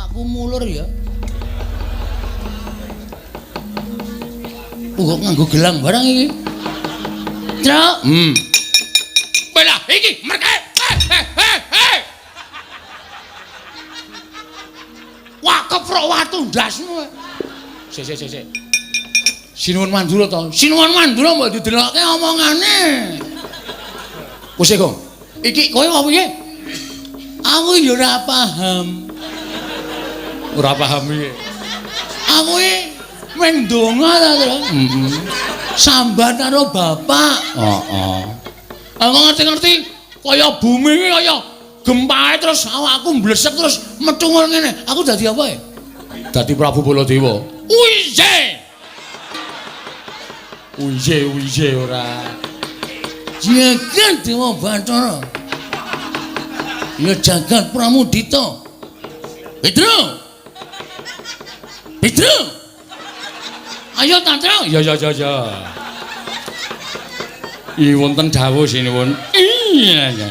Awakku mulur ya. Kok nganggo gelang barang iki? Truk. Belah iki merke. Wah, keprok watu ndasmu. Sik. Sinuwun Mandura to. Sinuwun Mandura mbok didelokke omongane. Wis kok. Iki kowe apa piye? Aku ya ora paham. Ora paham piye? Aku iki men ndonga ta, Tru? Sambat karo bapak. Heeh. Aku ngerti-ngerti kaya bumi iki kaya gempae terus awakku mblesek terus metu ngono ngene. Aku dadi apa ya? Dadi Prabu Baladewa. Wije ora. Jagat Dewa Bathara. Ya jagat Pramudita. Petro. Ayo Tantro. Ya. Wonten dawuh sinuwun. Iya.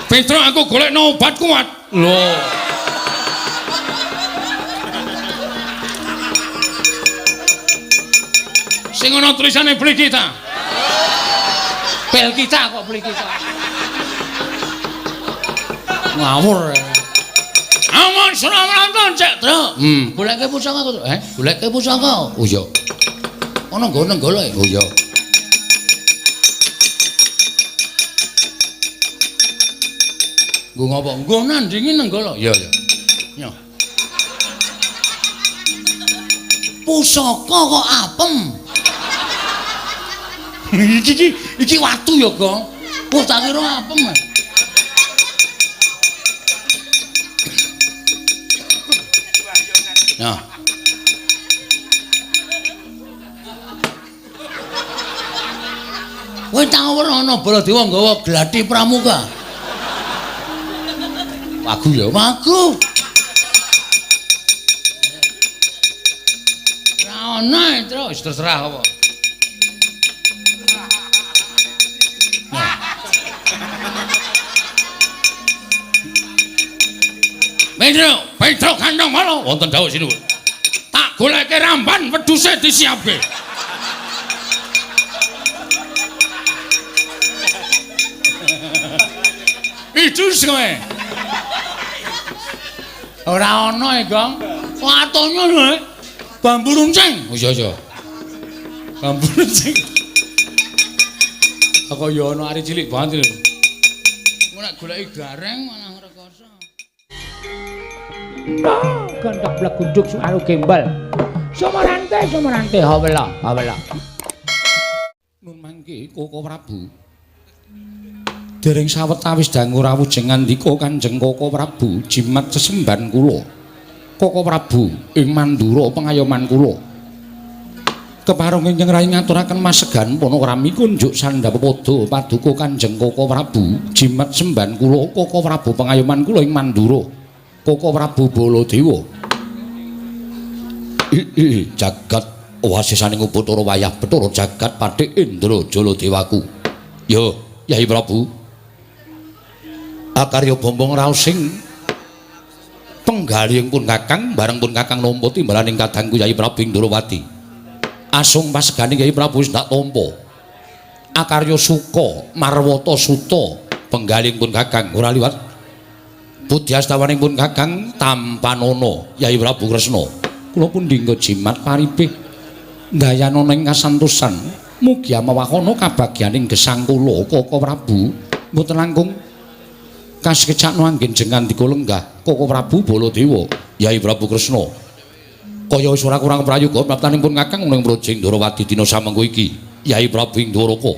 Petro aku golekno obat kuat. Lho. Sing ana tulisane beli kita. Bel kita kok beli kita. Ngawur. Amun suramanton cek, Tru. Goleke pusaka kok, goleke pusaka. Oh iya. Ana nggo golek. Oh iya. Nggo ngopo? Nggo nandingi nenggala. Iya. Yo. Pusaka kok apem. Iki watu ya, Gong. Wah, tak kira apem. Ya. Kowe tau ora ana Baladewa nggawa glathi pramuka? Wagu ya, wagu. Ora ana, terus terserah apa. Petro kandhang mala wonten dawuh sinuwun. Tak goleke ramban wedhuse disiapke. Icus kowe. Ora ana, Gong. Watonyo lho. Bambu runcing. Oh iya. Bambu runcing. Aku ya ana ari cilik banget lho. Engko nek goleki gareng malah ngrekoso. Gandak blagunduk suaru gembal. Somarante hawela. Nun mangke Koko Prabu. Dereng sawetawis dangu rawujeng ngandika Kanjeng Koko Prabu jimat sesemban kula. Koko Prabu ing Mandura pengayoman kula. Kepareng ingkang rai ngaturaken masegan panakrami kunjuk sandhapada paduka Kanjeng Koko Prabu jimat semban kula Koko Prabu pengayoman kula ing Mandura. Koko Prabu Baladewa. Jagat wasisaning Upacara wayah Bathara jagat Pathik Indra Jaladewaku. Yo, Yai Prabu. Akarya bombong raosing penggalihing pun Kakang bareng pun Kakang nampa timbalaning kadangku Yai Prabu Indrawati. Asung paseganing Yai Prabu wis tak tampa. Akarya suka marwata suta penggalihing pun Kakang ora liwat budyastawaning pun Kakang Tampanana Yai Prabu Kresna. Kula pun dinggo jimat paribih ndayana ing kasantosan mugi amawakana kabagyaning gesang kula Koko Prabu mboten langkung kasekecakno anggen jengan dika lenggah Koko Prabu Baladewa Yai Prabu Kresna. Kaya wis ora kurang prayoga praptaning pun Kakang ning Projing Ndrawati dina samengko iki Yai Prabu Indrawaka.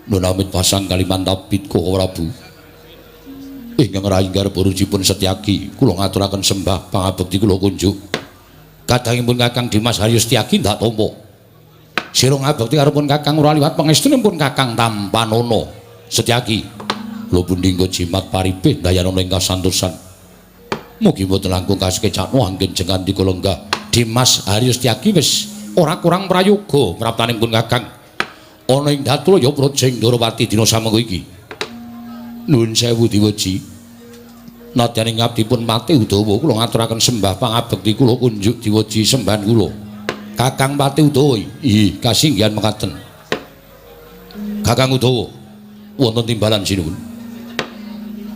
Nun amit pasang Kalimantapit Koko Prabu. Ingkang rayi garbarujipun Setyaki kula ngaturaken sembah pangabekti kula kunjuk kadangipun Kakang Dimas Haryo Setyaki ndak tampa sira ngabekti karo pun Kakang ora liwat pangestunipun Kakang Tampanana Setyaki kula pun dinggo jimat paribih dayana ing kasantosan mugi mboten langkung kasekecakno anggen jengan dika lenggah Dimas Haryo Setyaki wis ora kurang prayoga praptaning pun Kakang ana ing Datraya Projing Ndrawati dina samengko iki. Nuwun sewu Diwoji. Nadyan ing abdipun Pati Udawa kula ngaturaken sembah pangabekti kula kunjuk diweji sembahan kula. Kakang Pati Udawa, nggih kasinggihan mekaten. Kakang Udawa, wonten timbalan sinuwun.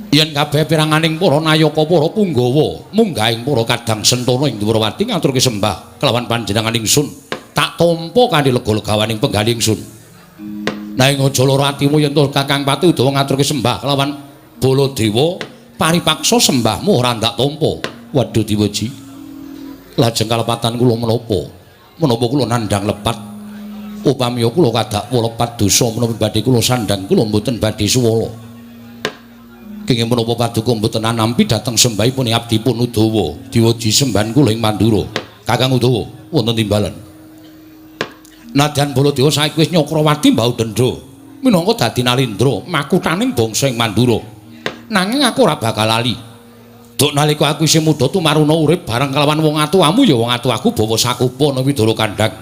Yen kabeh piranganing para nayaka para punggawa munggahing para kadang sentana ing Dwarawati ngaturke sembah kelawan panjenengan ingsun tak tampa kanthi lega-legawaning penggali ingsun. Nanging aja lara atimu yen to Kakang Pati Udawa ngaturke sembah kelawan Baladewa paripaksa sembahmu ora ndak tampa. Waduh diweji. Lajeng kalepatan kula menapa? Menapa kula nandhang lepat? Upami kula kadak lepat dosa menapa badhe kula sandhang kula mboten badhe suwala. Kenging menapa paduka mboten nampi dhateng sembahipun abdipun Udawa, diweji sembahan kula ing Mandura. Kakang Udawa, wonten timbalan. Nadyan Baladewa saiki wis Nyakrawati mbau dendha minangka dadi nalindra makuthaning bangsa ing Mandura. Nanging aku ora bakal lali. Duk nalika aku isih muda tumaruna urip bareng kelawan wong atuwamu ya wong atuwaku bawa sakupa ana Widara Kandhang.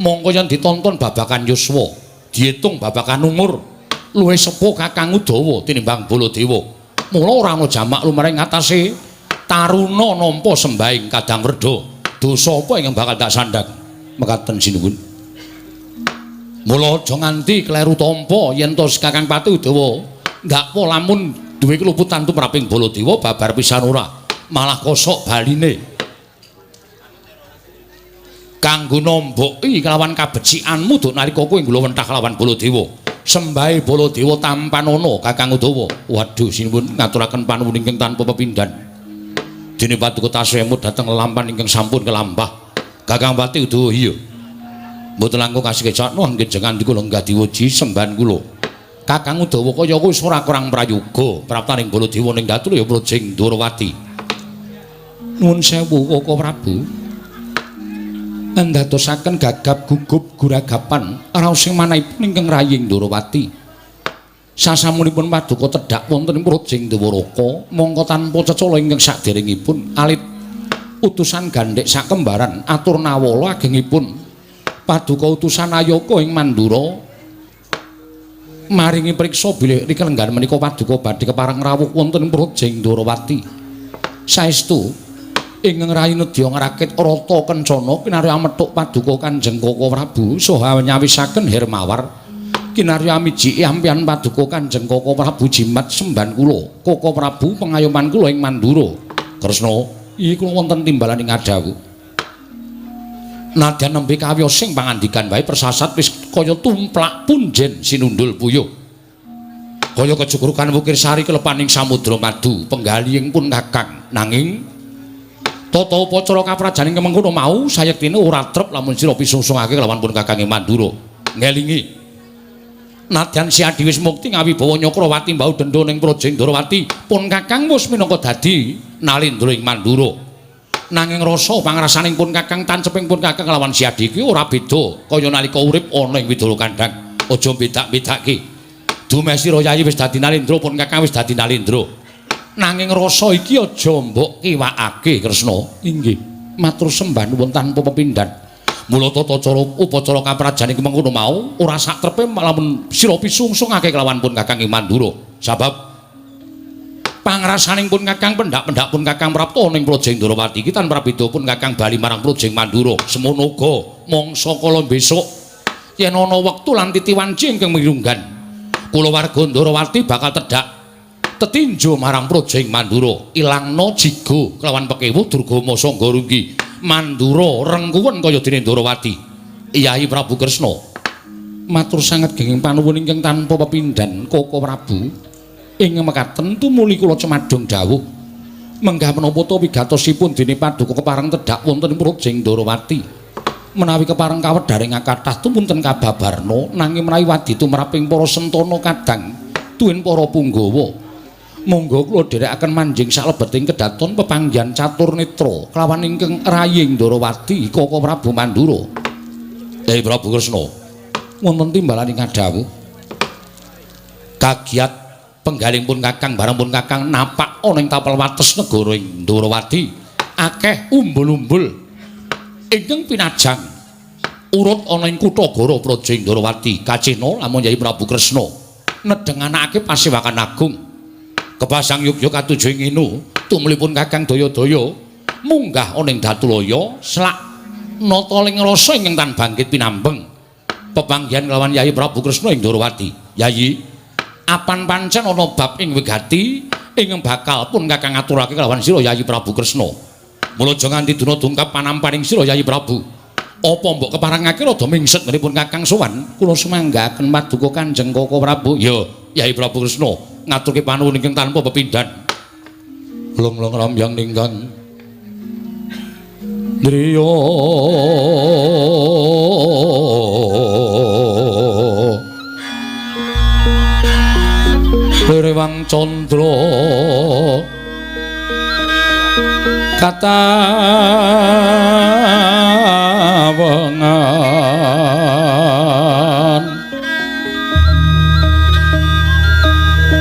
Mongko yen ditonton babakan yuswa, diitung babakan umur, luwih sepuh Kakang Udawa tinimbang Baladewa. Mula ora ana jamak lumrahing atase taruna nampa sembahing Kadang Werda. Dosa apa ingkang bakal tak sandhang? Mekaten sinuwun. Mula aja nganti kleru tampa yen to Kakang Pati Udawa ndak po lamun duwe keluputan tumraping Baladewa babar pisan ora malah kosok baline kanggo nomboki kelawan kabecikanmu duk nalika kowe nggula wentah kelawan Baladewa sembahe Baladewa tampanana Kakang Udawa. Waduh sinuwun ngaturaken panuwun ingkang tanpa pepindhan dene paduka tasih emut dhateng lampahan ingkang sampun kelampah Kakang Pati Udawa. Iya mboten langkung kasih kecakno njenengan kula lenggah diweji sembahan kula. Kakang Udawa kaya wis ora kurang prayoga praptaning Baladewa ning Datul ya Projing Dwarawati. Nuwun sewu Kaka Prabu. Ndadosaken gagap gugup guragapan raosing manahipun ingkang raying Dwarawati. Sasamunipun paduka tedhak wonten ing Projing Dwaraka mongko tanpa cecala ingkang saderengipun alit utusan gandhek sakembaran atur nawala agengipun paduka utusan Ayaka ing Mandura maringi priksa bilih rika lenggan menika paduka badhe kepareng rawuh wonten Projing Dwarawati. Saestu ingkang rayi nedya ngrakit rata kencana kinarya methuk paduka Kanjeng Kaka Prabu saha nyawisaken Hermawar kinarya mijiki ampian paduka Kanjeng Kaka Prabu jimat sembahan kula Kaka Prabu pengayoman kula ing Mandura. Kresna iki kula wonten timbalan ing Adawu. Nadyan nembe kawiyosing pangandikan wae persasat wis kaya tumplak punjen sinundul puyuh. Kaya kejugrukan wukir sari kelepaning samudra madu penggalihing pun Kakang. Nanging tata upacara kaprajaning kemengkono mau sayektine ora trep lamun sira pisungsungake kelawan pun Kakang ing Mandura. Ngelingi nadyan siadi wis mukti ngawibawa Nyakrawati mbau dendha ning Projing Dwarawati pun Kakang wis minangka dadi nalindra ing Mandura. Nanging rasa pangrasaning pun Kakang tanceping pun Kakang lawan siadi iki ora beda kaya nalika urip ana ing Widara Kandhang. Aja bedak-bedake. Dumesira Yayi wis dadi nalindra pun Kakang wis dadi nalindra. Nanging rasa iki aja mbok kiwakake Kresna. Inggih. Matur sembah nuwun tanpa pepindhan. Mula tata cara upacara kaprajaning mengkono mau ora sak trepe lamun sira pisungsungake kelawan pun Kakang ing Mandura. Sabab pangrasaning pun Kakang pendak-pendak pun Kakang prapta ning Projing Dwarawati iki tanpa beda pun Kakang bali marang Projing Mandura. Semono uga mangsa kala besok yen ana wektu lan titiwanci ingkang mirunggan kula warga Dwarawati bakal tedhak tetinjo marang Projing Mandura. Ilangna jigo kelawan pekewu Durgama Sangga Runggi Mandura rengkuwen kaya dene Dwarawati. Kyai Prabu Kresna matur sanget genging panuwun ingkang tanpa pepindhan Kaka Prabu. Ing mekaten tumuli kula cemadhong dawuh menggah menapa to wigatosipun dene paduka kepareng tedhak wonten ing Projing Dwarawati menawi kepareng kawedharing kathah tumunten kababarna nanging menawi wadi tumraping para sentana kadang tuwin para punggawa monggo kula dherekaken manjing salebeting kedaton pepanggihan catur netra kelawan ingkang raying Dwarawati Kaka Prabu Mandura. Kyai Prabu Kresna wonten timbalan ing dawuh kagiat penggaling pun Kakang bareng pun Kakang napak ana ing tapel wates negara ing Dwarawati akeh umbul-umbul ingkang pinajang urut ana ing Kutagara Projing Dwarawati. Kacena lamun Kyai Prabu Kresna nedhenganake Pasewakan Agung Kepasang yugya katujuh nginu tumulipun Kakang Daya-daya munggah ana ing Datulaya selak nata ling rasa ingkang tan bangkit pinambeng pepanggihan kelawan Yayi Prabu Kresna ing Ndorowati. Yayi, apan pancen ana bab ing wigati ingkang bakal pun Kakang aturake kelawan sira Yayi Prabu Kresna. Mula aja nganti dina dungkap panampaning sira Yayi Prabu. Apa mbok keparengake rada mingset menipun Kakang sowan kula sumanggaken paduka Kanjeng Koko Prabu. Ya, Yayi Prabu Kresna ngaturke panuwun ingkang tanpa pepindhan. Long-long rambyang ninggan driya Rewang Candra katawengan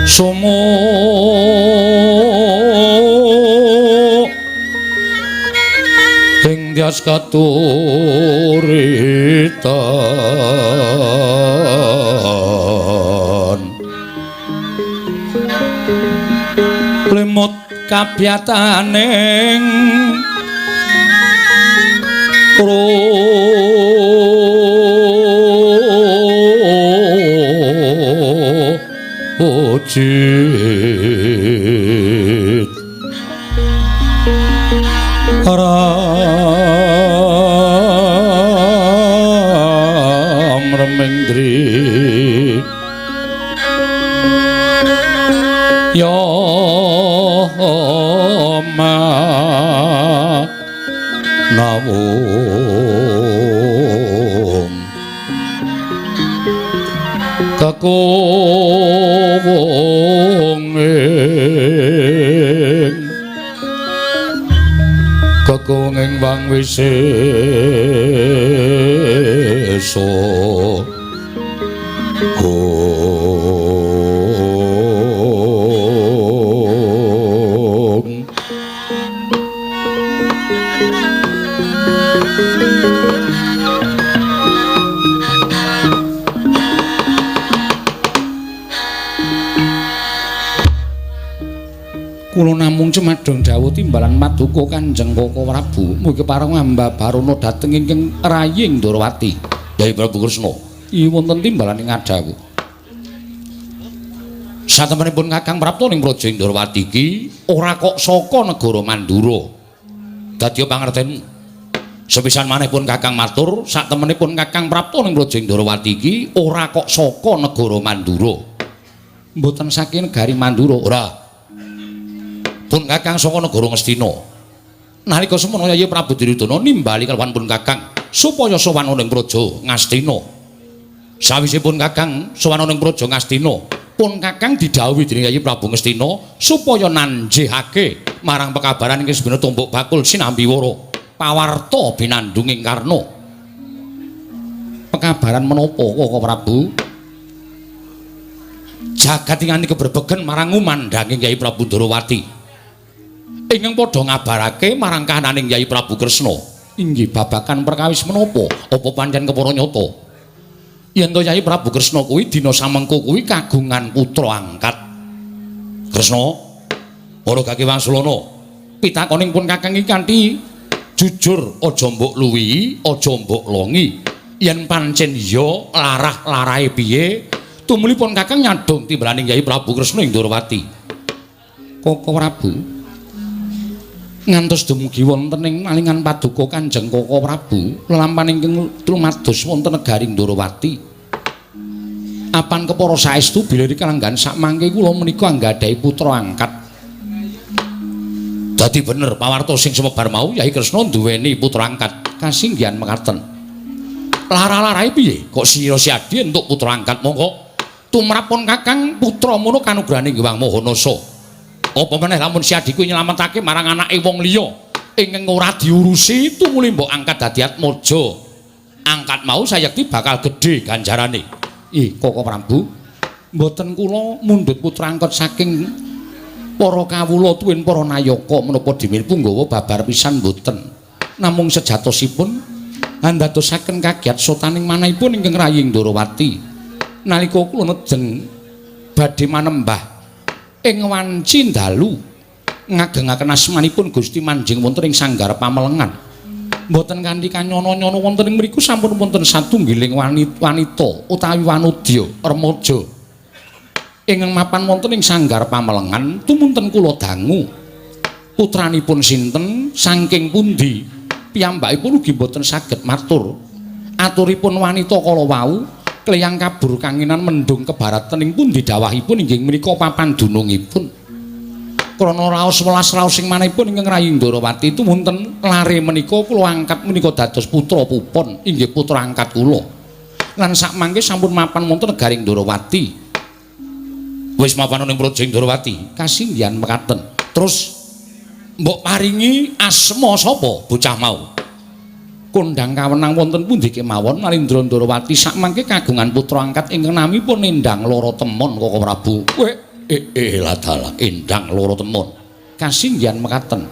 sumo ing dias katuritan lemot kabyataning ojit ram remendri ya ma nawung kakunging wang wisesa kula namung cemadhong dawuh timbalan paduka Kanjeng Koko Prabu mugi pareng ambabarana dhateng ingkang raying Ndorowati. Yayi Prabu Kresna iki wonten timbalan ing adhawu satempunipun Kakang prapta ning praja Ndorowati iki ora kok saka negara Mandura. Dadi pangertenmu sepisan maneh pun Kakang matur satempunipun Kakang prapta ning praja Ndorowati iki ora kok saka negara Mandura. Mboten saking negari Mandura ora pun Kakang saka negara Ngastina. Nalika semono Yayi Prabu Duryudana nimbali kelawan pun Kakang supaya sowan ing praja Ngastina. Sawise pun Kakang sowan ing praja Ngastina, pun Kakang didhawuhi dening Yayi Prabu Ngastina supaya nanjihake marang pekabaran ing Sibina Tumbuk Bakul Sinambiwara pawarta binandunging Karna. Pekabaran menapa Koko Prabu? Jagat ingkang keberbegen marang umandhanging Yayi Prabu Ndorowati ingkang padha ngabarake marang kahananing Yayi Prabu Kresna inggih babagan perkawis menapa apa pancen kepara nyata yen to Yayi Prabu Kresna kuwi dina samengko kuwi kagungan putra angkat. Kresna ora gake Wangsulana pitakoning pun Kakang iki kanthi jujur aja mbok luwihi aja mbok longi yen pancen iya larah-larahe piye tumulipun Kakang nyadong timbalaning Yayi Prabu Kresna ing Ndorowati. Koko Prabu ngantos dumugi wonten ing malingan paduka Kanjeng Koko Prabu lelampahan ingkang lumados wonten negari Ndorowati. Apan kepara saestu bilih kalenggan sakmangke kula menika anggadhahi putra angkat. Dadi bener pawarta sing sumebar mau Yayi Kresna duweni putra angkat. Kasinggihan mekaten. Lara-larahe piye? Kok sira siadi entuk putra angkat monggo tumrapun Kakang putra mono kanugrahane Hyang Mahanasa. Apa meneh lamun si adhiku nyelametake marang anake wong liya ingkang ora diurusi tumuli mbok angkat dadi atmaja. Angkat mau sayekti bakal gedhe ganjarane. Koko Prabu, mboten kula mundhut putra angkat saking para kawula tuwin para nayaka menapa dhewe punggawa babar pisan mboten. Namung sejatosipun andadosaken kagiat sotaning manahipun ingkang raying Ndorowati. Nalika kula nejeng badhe manembah ing wanci dalu ngagengaken asmanipun Gusti manjing wonten ing sanggar pamelengan mboten kanthi kanyono-nyono wonten ing mriku sampun wonten satunggiling wanita utawi wanudya remaja ingkang mapan wonten ing sanggar pamelengan tumunten kula dangu putranipun sinten saking pundi piyambakipun ugi mboten saged matur aturipun wanita kala wau kleyang kabur kanginan mendung kebaratan ing pundi dawahipun inggih menika papan dunungipun krana raos welas raos sing manahipun ingkang Rayi Ndrawati tumunten lare menika kula angkat menika dados putra pupon inggih putra angkat kula lan sakmangke sampun mapan wonten negaring Ndrawati wis mapan ning Projeng Ndrawati kasinggihan mekaten terus mbok paringi asma sapa bocah mau kondang kawenang wonten pundi kemawon Nalindra Ndrawati sakmangke kagungan putra angkat ingkang namipun Endang Loro Temon Koko Prabu ladala Endang Loro Temon kasinggihan mekaten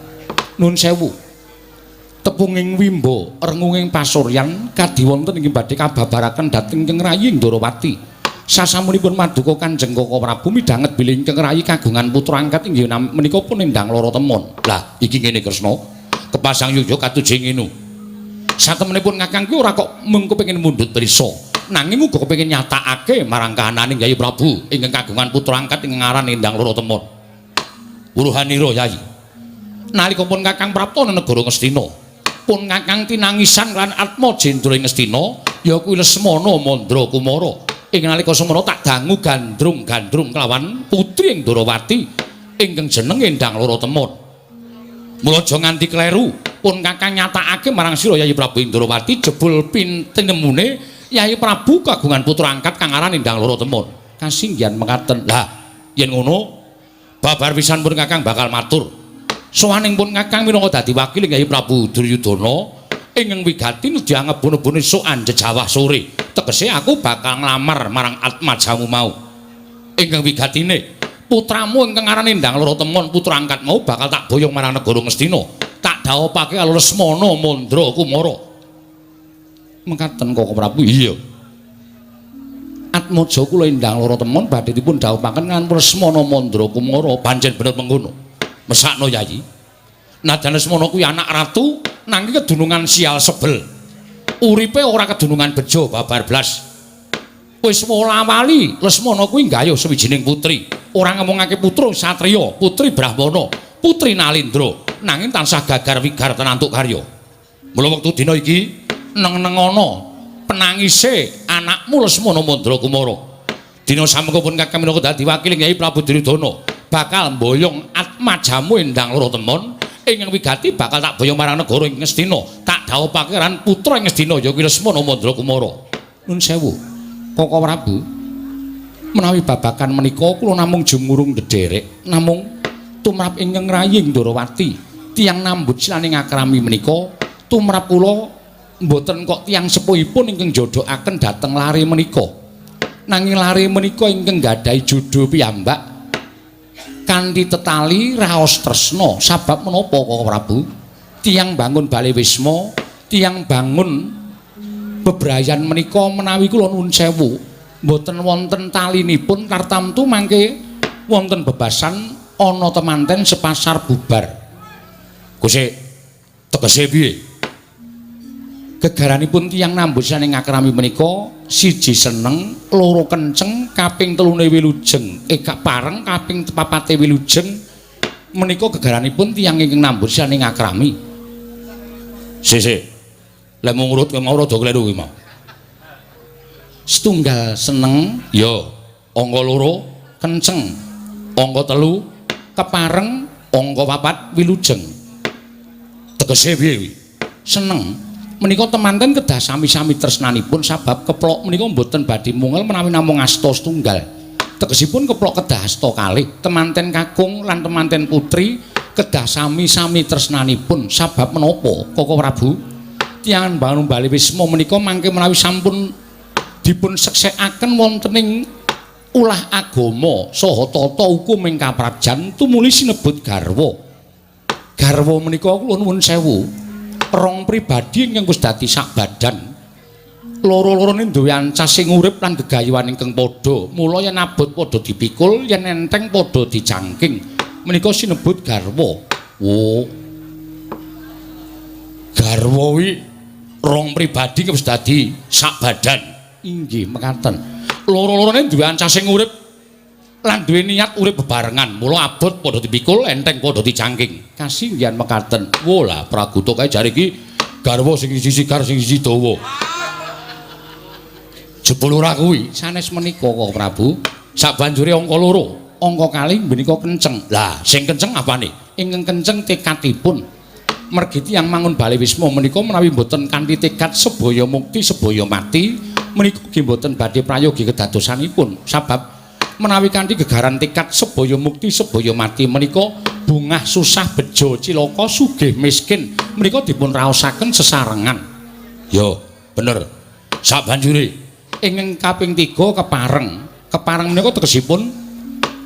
nun sewu tepunging wimba rengunging pasuryan kadhi wonten inggih badhe kababaraken dhateng Kanjeng Rayi Ndrawati sasampunipun maduka Kanjeng Koko Prabu midhanget bilih Kanjeng Rayi kagungan putra angkat inggih menika pun Endang Loro Temon lah iki ngene Kresna kepasang yuya katuje ngene satemenipun Kakang kuwi ora kok mung kepengin mundhut prisa nanging uga kepengin nyatakake marang kahananing Yayi Prabu ingkang kagungan putra angkat ingkang aran Endang Loro Temon. Wuruhanira Yayi. Nalika pun Kakang prapta ing negara Ngastina, pun Kakang tinangisan lan atma jendra ing Ngastina, ya kuwi Lesmana Mandra Kumara. Ing nalika semana tak dangu gandrung-gandrung kelawan putri ing Ndrawati ingkang jeneng Endang Loro Temon. Mula aja nganti kleru, pun Kakang nyatakake marang sira Yayi Prabu Ndrawati jebul pintenemune Yayi Prabu kagungan putra angkat kang aran Endang Loro Temon. Kasinggihan mekaten. Lah, yen ngono babar pisan pun Kakang bakal matur. Sowaning pun Kakang minangka dadi wakil Yayi Prabu Duryudana ingkang wigati nedhi ngebune-bune sokan jejawah sore. Tegese aku bakal nglamar marang atmajamu mau. Ingkang wigatine putramu ingkang aran Endang Loro Temon putra angkat mau bakal tak boyong marang negara Ngastina. Tak dhawuhake karo Lesmana Mandra Kumara. Mekaten Koko Prabu iya atmaja kula Endang Loro Temon badhe dipun dhawuhaken kanthi Lesmana Mandra Kumara pancen bener mengkono mesakno Yayi najan Lesmana kuwi anak ratu nanging kedunungan sial sebel uripe ora kedunungan bejo babar blas wis wola wali Lesmana kuwi nggayuh sawijining putri ora ngomongake putra satriya putri Brahmana putri Nalindra nanging tansah gagar wigar tenantuk karya mula wektu dina iki neng-nengono penangise anakmu Lesmana Mandra Kumara. Dina samengko pun Kakang minangka dadi wakil Yayi Prabu Duryudana bakal mboyong atmajamu Endang Loro Temon ingkang wigati bakal tak boyong marang negara ing Ngastina. Tak dhawuhake ran putra ing Ngastina ya kuwi Lesmana Mandra Kumara. Nun sewu, Koko Prabu. Menawi babakan menika kula namung jumurung ndederek, namung tumrap ingkang Rayi Ndrawati, tiyang nambut silaning akrami menika tumrap kula mboten kok tiyang sepuhipun ingkang jodhokaken dhateng lare menika. Nanging lare menika ingkang gadhahi jodho piyambak kanthi tetali raos tresna. Sabab menapa Koko Prabu? Tiyang bangun Bale Wisma, tiyang bangun bebrayan menika menawi kula nuwun sewu, mboten wonten talinipun tartamtu mangke wonten bebasan ana temanten sepasar bubar. Gusti tegese piye? Gegaranipun tiyang nambut saning akrami menika siji seneng, loro kenceng, kaping telune wilujeng, ekak pareng, kaping papate wilujeng menika gegaranipun tiyang ingkang nambut saning akrami. Sik. Lek mung urut mau rada kleru kuwi mau. Setunggal seneng, ya, angka loro kenceng, angka telu kepareng, angka papat wilujeng. Tegese piye kuwi? Seneng menika temanten kedah sami-sami tresnanipun sabab keplok menika mboten badhe mungel menawi namung asta setunggal. Tegesipun keplok kedah asta kalih, temanten kakung lan temanten putri kedah sami-sami tresnanipun sabab menapa Koko Prabu? Tiyang bangun Bale Wisma menika mangke menawi sampun dipun seksekaken wonten ing ulah agama saha tata hukum ing kaprajan tumuli sinebut garwa. Garwa menika kula nuwun sewu rong pribadi ingkang wis dadi sak badan Loro-lorone duwe ancas sing urip lan gegayuhan ingkang padha. Mula yen abot padha dipikul, yen enteng padha dicangking. Menika sinebut garwa. Oh. Garwa kuwi rong pribadi wis dadi sak badan. Inggih mekaten. Loro-lorone duwe ancas sing urip lan duwe niat urip bebarengan. Mula abot padha dipikul, enteng padha dicangking. Kasinggihan mekaten. Wola Praguta kae jare iki garwa sing siji sigar sing siji dawa. Jebul ora kuwi sanes menika kok Prabu. Sabanjure angka loro, angka kalih menika kenceng. Lah, sing kenceng apane? Ingkang kenceng tekadipun. Mergi tiyang mangun Bali Wisma menika menawi mboten kanthi tekad sebaya mukti sebaya mati, menika nggih mboten badhe prayogi kedadosanipun. Sabab menawi kanthi gegaran tekad sebaya mukti sebaya mati menika bungah susah bejo cilaka sugih miskin menika dipun raosaken sesarengan. Yo, bener. Sabanjure ingkang kaping 3 kepareng. Kepareng menika tegesipun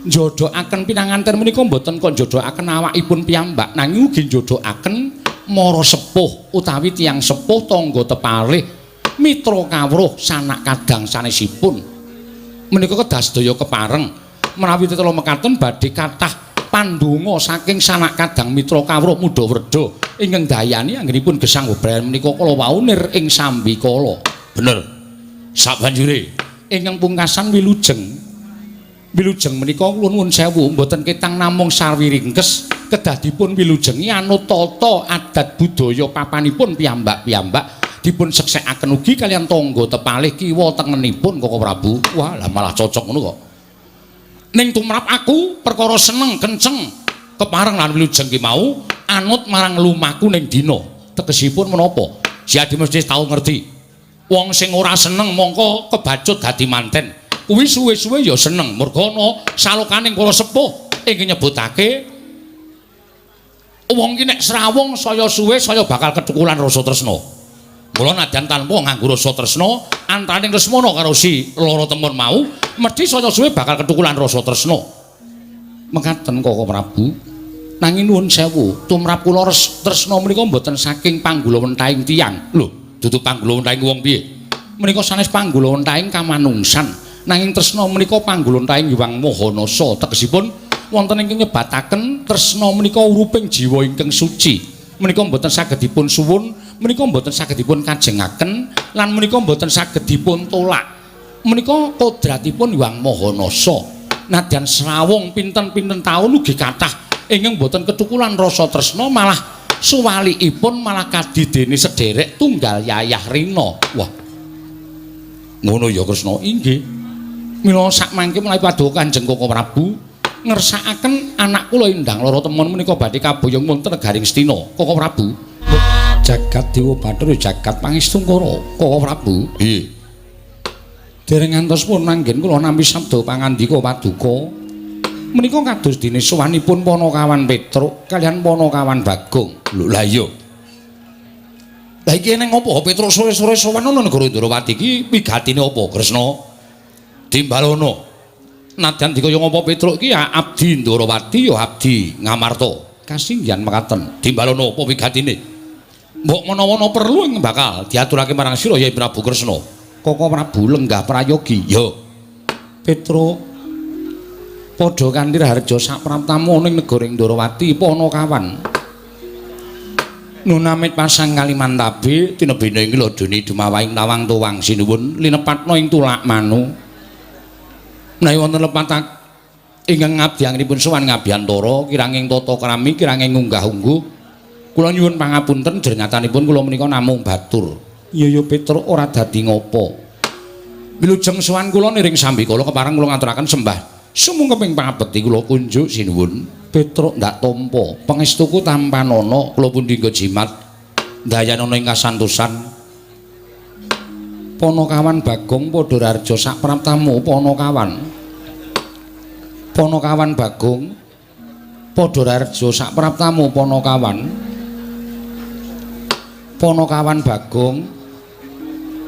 njodokaken pinanganten menika mboten kok njodokaken awakipun piyambak nanging ugi njodokaken mara sepuh utawi tiyang sepuh tangga tepalih mitra kawruh sanak kadang sanesipun. Menika kedah sedaya kepareng menawi tetela mekaten badhe kathah pandonga saking sanak kadang mitra kawruh Mudha Werda ingkang dayani anggenipun gesang bebrayan menika kala waunir ing sambikala. Bener. Sabanjure ingkang pungkasan wilujeng. Wilujeng menika kula nuwun sewu mboten ketang namung sarwiringkes kedah dipun wilujengi anut tata adat budaya papanipun piyambak-piyambak dipun seksekaken ugi kaliyan tangga tepalih kiwa tengenipun Koko Prabu. Wah, lah malah cocok ngono kok. Ning tumrap aku perkara seneng kenceng kepareng lan wilujeng ki mau anut marang lumaku ning dina. Tegesipun menapa? Si Adi mesti tau ngerti. Wong sing ora seneng mongko kebacut dadi manten. Kuwi suwe-suwe ya seneng. Merga ana salokaning para sepuh ingkang nyebutake wong ki nek srawung saya suwe saya bakal ketukulan rasa tresna. Mula nadyan tanpa nganggo rasa tresna antaraning Lesmana karo si loro temen mau mesti saya suwe bakal ketukulan rasa tresna. Mekaten Koko Prabu. Nanging nuwun sewu, tumrap kula tresna menika mboten saking panggulawentahing tiyang. Lho, dudu panggulawentahing wong piye? Menika sanes panggulawentahing kamanungsan. Nanging tresna menika panggulawentahing Hyang Mahanasa. Tegesipun wonten ingkang nyebataken tresna menika uruping jiwa ingkang suci. Menika mboten saged dipun suwun, menika mboten saged dipun kajengaken lan menika mboten saged dipun tolak. Menika kodratipun Hyang Mahanasa. Nadyan srawung pinten-pinten taun ugi kathah ingkang mboten ketukulan rasa tresna malah suwalikipun malah kadidene sederek tunggal Yayah Rina. Wah. Ngono ya Kresna. Inggih. Mila sakmangke menawi paduka Kanjeng Koko Prabu ngersakaken anak kula Endang Lara Temon menika badhe kaboyong wonten negaring Stina. Koko Prabu. Jagat Dewa Bathara jagat pangestungkara. Koko Prabu. Nggih. Dereng ngantos pun manggen kula nampi sabda pangandika paduka. Menika kados dene sowanipun Panakawan Petruk kaliyan Panakawan Bagong. Lho lah iya. Lah iki ning apa Petruk sore-sore sowan ana negara Indrawati iki wigatine apa Kresna? Dimbalana. Nadyan dikaya ngapa Petruk iki ya abdi Indrawati ya abdi Ngamarta. Kasinggihan mekaten. Dimbalana apa wigatine? Mbok menawa perlu ing bakal diaturake marang sira Yai Prabu Kresna. Koko Prabu lenggah prayogi. Ya. Petruk padha kanthi harja sak praptamu ning negara Indrawati Panakawan. Nunamit pasang Kalimantabe tinebene ing ladone dumawahing tawang tuwang sinuwun linepatna ing tulak manu. Menawi wonten lepatak ingkang ngabdianipun sowan ngabiyantara kiranging tata krami kiranging unggah-ungguh kula nyuwun pangapunten jernyatanipun kula menika namung batur. Iya Petruk ora dadi ngopo. Wilujeng sowan kula niring sambikala kepareng kula ngaturaken sembah sumung keping pangabekti kula kunjuk sinuwun. Petruk ndak tampa pangestuku tampanana kula pundi nggo jimat dayanana ing kasantosan. Panakawan Bagong padha rarja sak praptamu Panakawan. Panakawan Bagong padha rarja sak praptamu Panakawan. Panakawan Bagong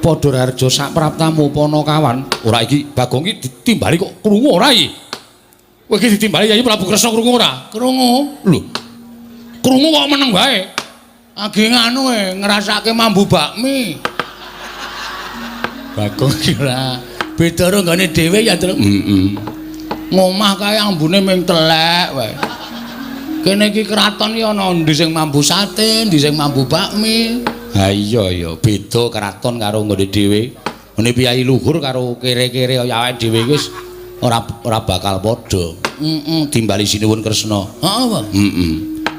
padha rarja sak praptamu Panakawan. Ora iki Bagong iki ditimbali kok krungu ora iki? Kowe iki ditimbali Yai Prabu Kresna krungu ora? Krungu. Lho. Krungu kok meneng wae. Age nganu ngrasake mambu bakmi. Bagong kira beda karo nggone dhewe ya, Tru. Ngomah kae ambune ming telek wae. Kene iki kraton iki ana endi sing mambu sate, endi sing mambu bakmi. Ha iya ya, beda kraton karo nggone dhewe. Ngene piyai luhur karo kere-kere kaya awake dhewe wis ora bakal padha. Timbali sinuwun Kresna. Heeh, Pak.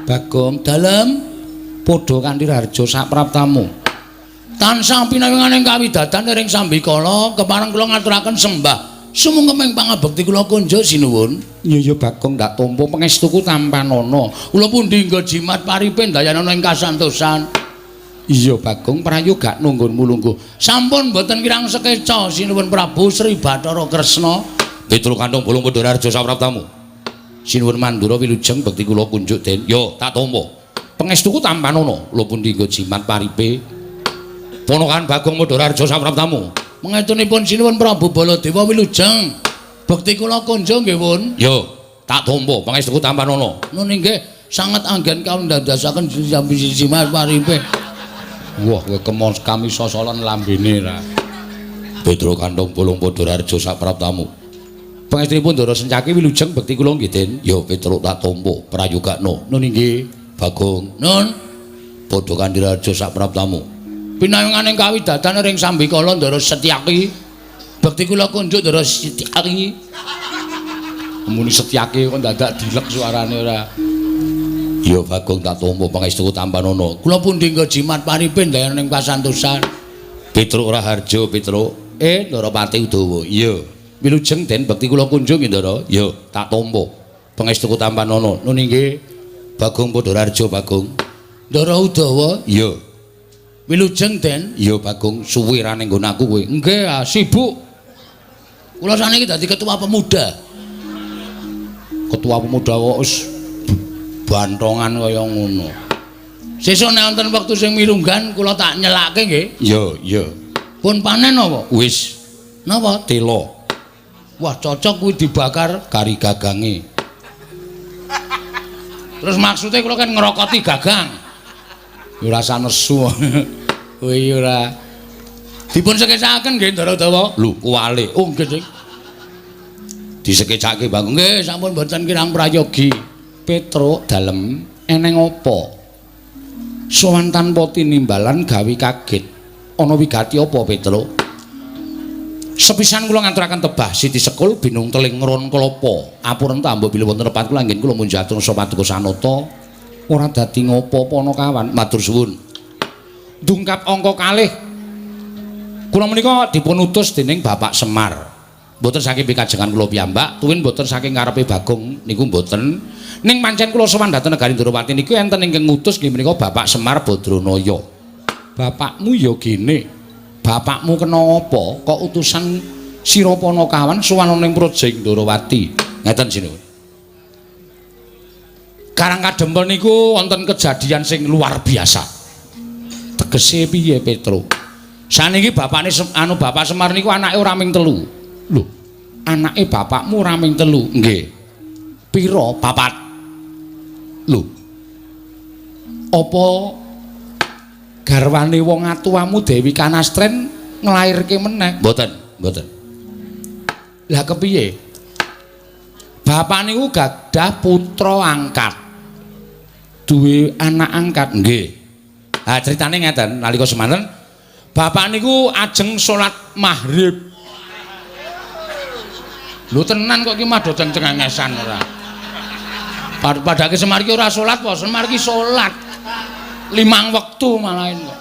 Bagong dalem padha kanthi Rarja sapraptamu. Tansah pinawinganing kawidadan ring Sambikala kepareng kula ngaturaken sembah. Sumangga ming pangabekti kula konja sinuwun. Iya Bagong ndak tampa pangestuku tampanana. Kula pundi nggo jimat paripe dayanana ing kasantosan. Iya Bagong prayoga nunggunmu lungguh. Sampun mboten kirang sekeca sinuwun Prabu Sri Bathara Kresna. Petro kantong bolong padha Rarja sapraptamu. Sinuwun Mandura wilujeng bekti kula kunjuk den. Yo tak tampa. Pangestuku tampanana. Kula pundi nggo jimat paripe. Ponokan Bagong Madhararja sapraptamu. Mengetunipun sinuwun Prabu Baladewa wilujeng. Bekti kula konja nggih pun. Yo, tak tampa pangestuku tampanana. Nun inggih sanget anggen kawula ndadosaken jimat paripe. Wah, kowe kemos kami sosolan lambene ra. Petro kantong bolong Madhararja sapraptamu. Pangestunipun Ndara Sencaki wilujeng bekti kula nggih Den. Yo Petro tak tampa prayogakna. Nun inggih Bagong. Nun Padha kanthi Rarja sapraptamu. pinawinganing kawidadan ring Sambikala Ndara Setyaki. Bekti kula kunjuk Ndara Setyaki. Muni Setyaki kok dadak dilek suarane ora. Iya Bagong tak tampa pangestuku tampanana. Kula pundi nggo jimat paripe dayaning pasantosan. Petro ora harja Petro. Ndarawati Udawa. Iya. Wilujeng Den bekti kula kunjung Ndara. Iya, tak tampa pangestuku tampanana. Nun inggih Bagong Padhararja Bagong. Ndara Udawa. Iya. Wilujeng Den. Iya Bagong suwe ra ning nggonku kowe. Nggih, sibuk. Kula saniki dadi ketua pemuda. Ketua pemuda kok wis bantongan kaya ngono. Sesuk nek wonten wektu sing mirunggan kula tak nyelake nggih. Iya, iya. Pun panen apa? Wis. Napa? Tela. Wah, cocok kuwi dibakar Kari gagange. Terus maksudnya kula kan ngerokoti gagang. Ya ora sanesu. Kuwi ora dipun sekecakaken nggih Ndara Udawa. Lho, kuwalik. Oh, nggih, Dik. Disekecake Bagong. Nggih, sampun mboten kirang prayogi. Petro dalem eneng apa? Sowan tanpa tinimbalan gawe kaget. Ana wigati apa Petro? Sepisan kula ngaturaken tebah Siti Sekul binung teling ngron klapa. Apuren ta mbok bilih wonten tempat kula anggen kula munjatung sapa paduka sanata. Ora dadi ngopo Panakawan. Matur suwun. Dungkap angka kalih. Kula menika dipun utus dening Bapak Semar. Mboten saking pikajengan kula piyambak, tuwin mboten saking ngarepe Bagong niku mboten. Ning pancen kula sowan dhateng negari Ndrawati niku enten ingkang ngutus nggih menika Bapak Semar Badranaya. Bapakmu ya gene. Bapakmu kena apa? Kok utusan sira Panakawan sowan ning Projing Ndrawati. Ngeten sinuwun. Karang kadempel niku wonten kejadian sing luar biasa. Tegese piye Petro? Saniki bapakne Bapak Semar niku anake ora ming 3. Lho, anake bapakmu ora ming 3. Nggih. Pira? 4. Lho. Apa garwane wong atuwamu Dewi Kanastren nglairke meneh? Mboten, mboten. Lah kepiye? Bapak niku gadah putra angkat. Duwe anak angkat, nggih. Ha critane ngeten, nalika semanten bapak niku ajeng salat maghrib. Lho tenan kok iki madha cengengesan ora. Padake Semar iki ora salat apa, Semar iki salat. 5 wektu malahan kok.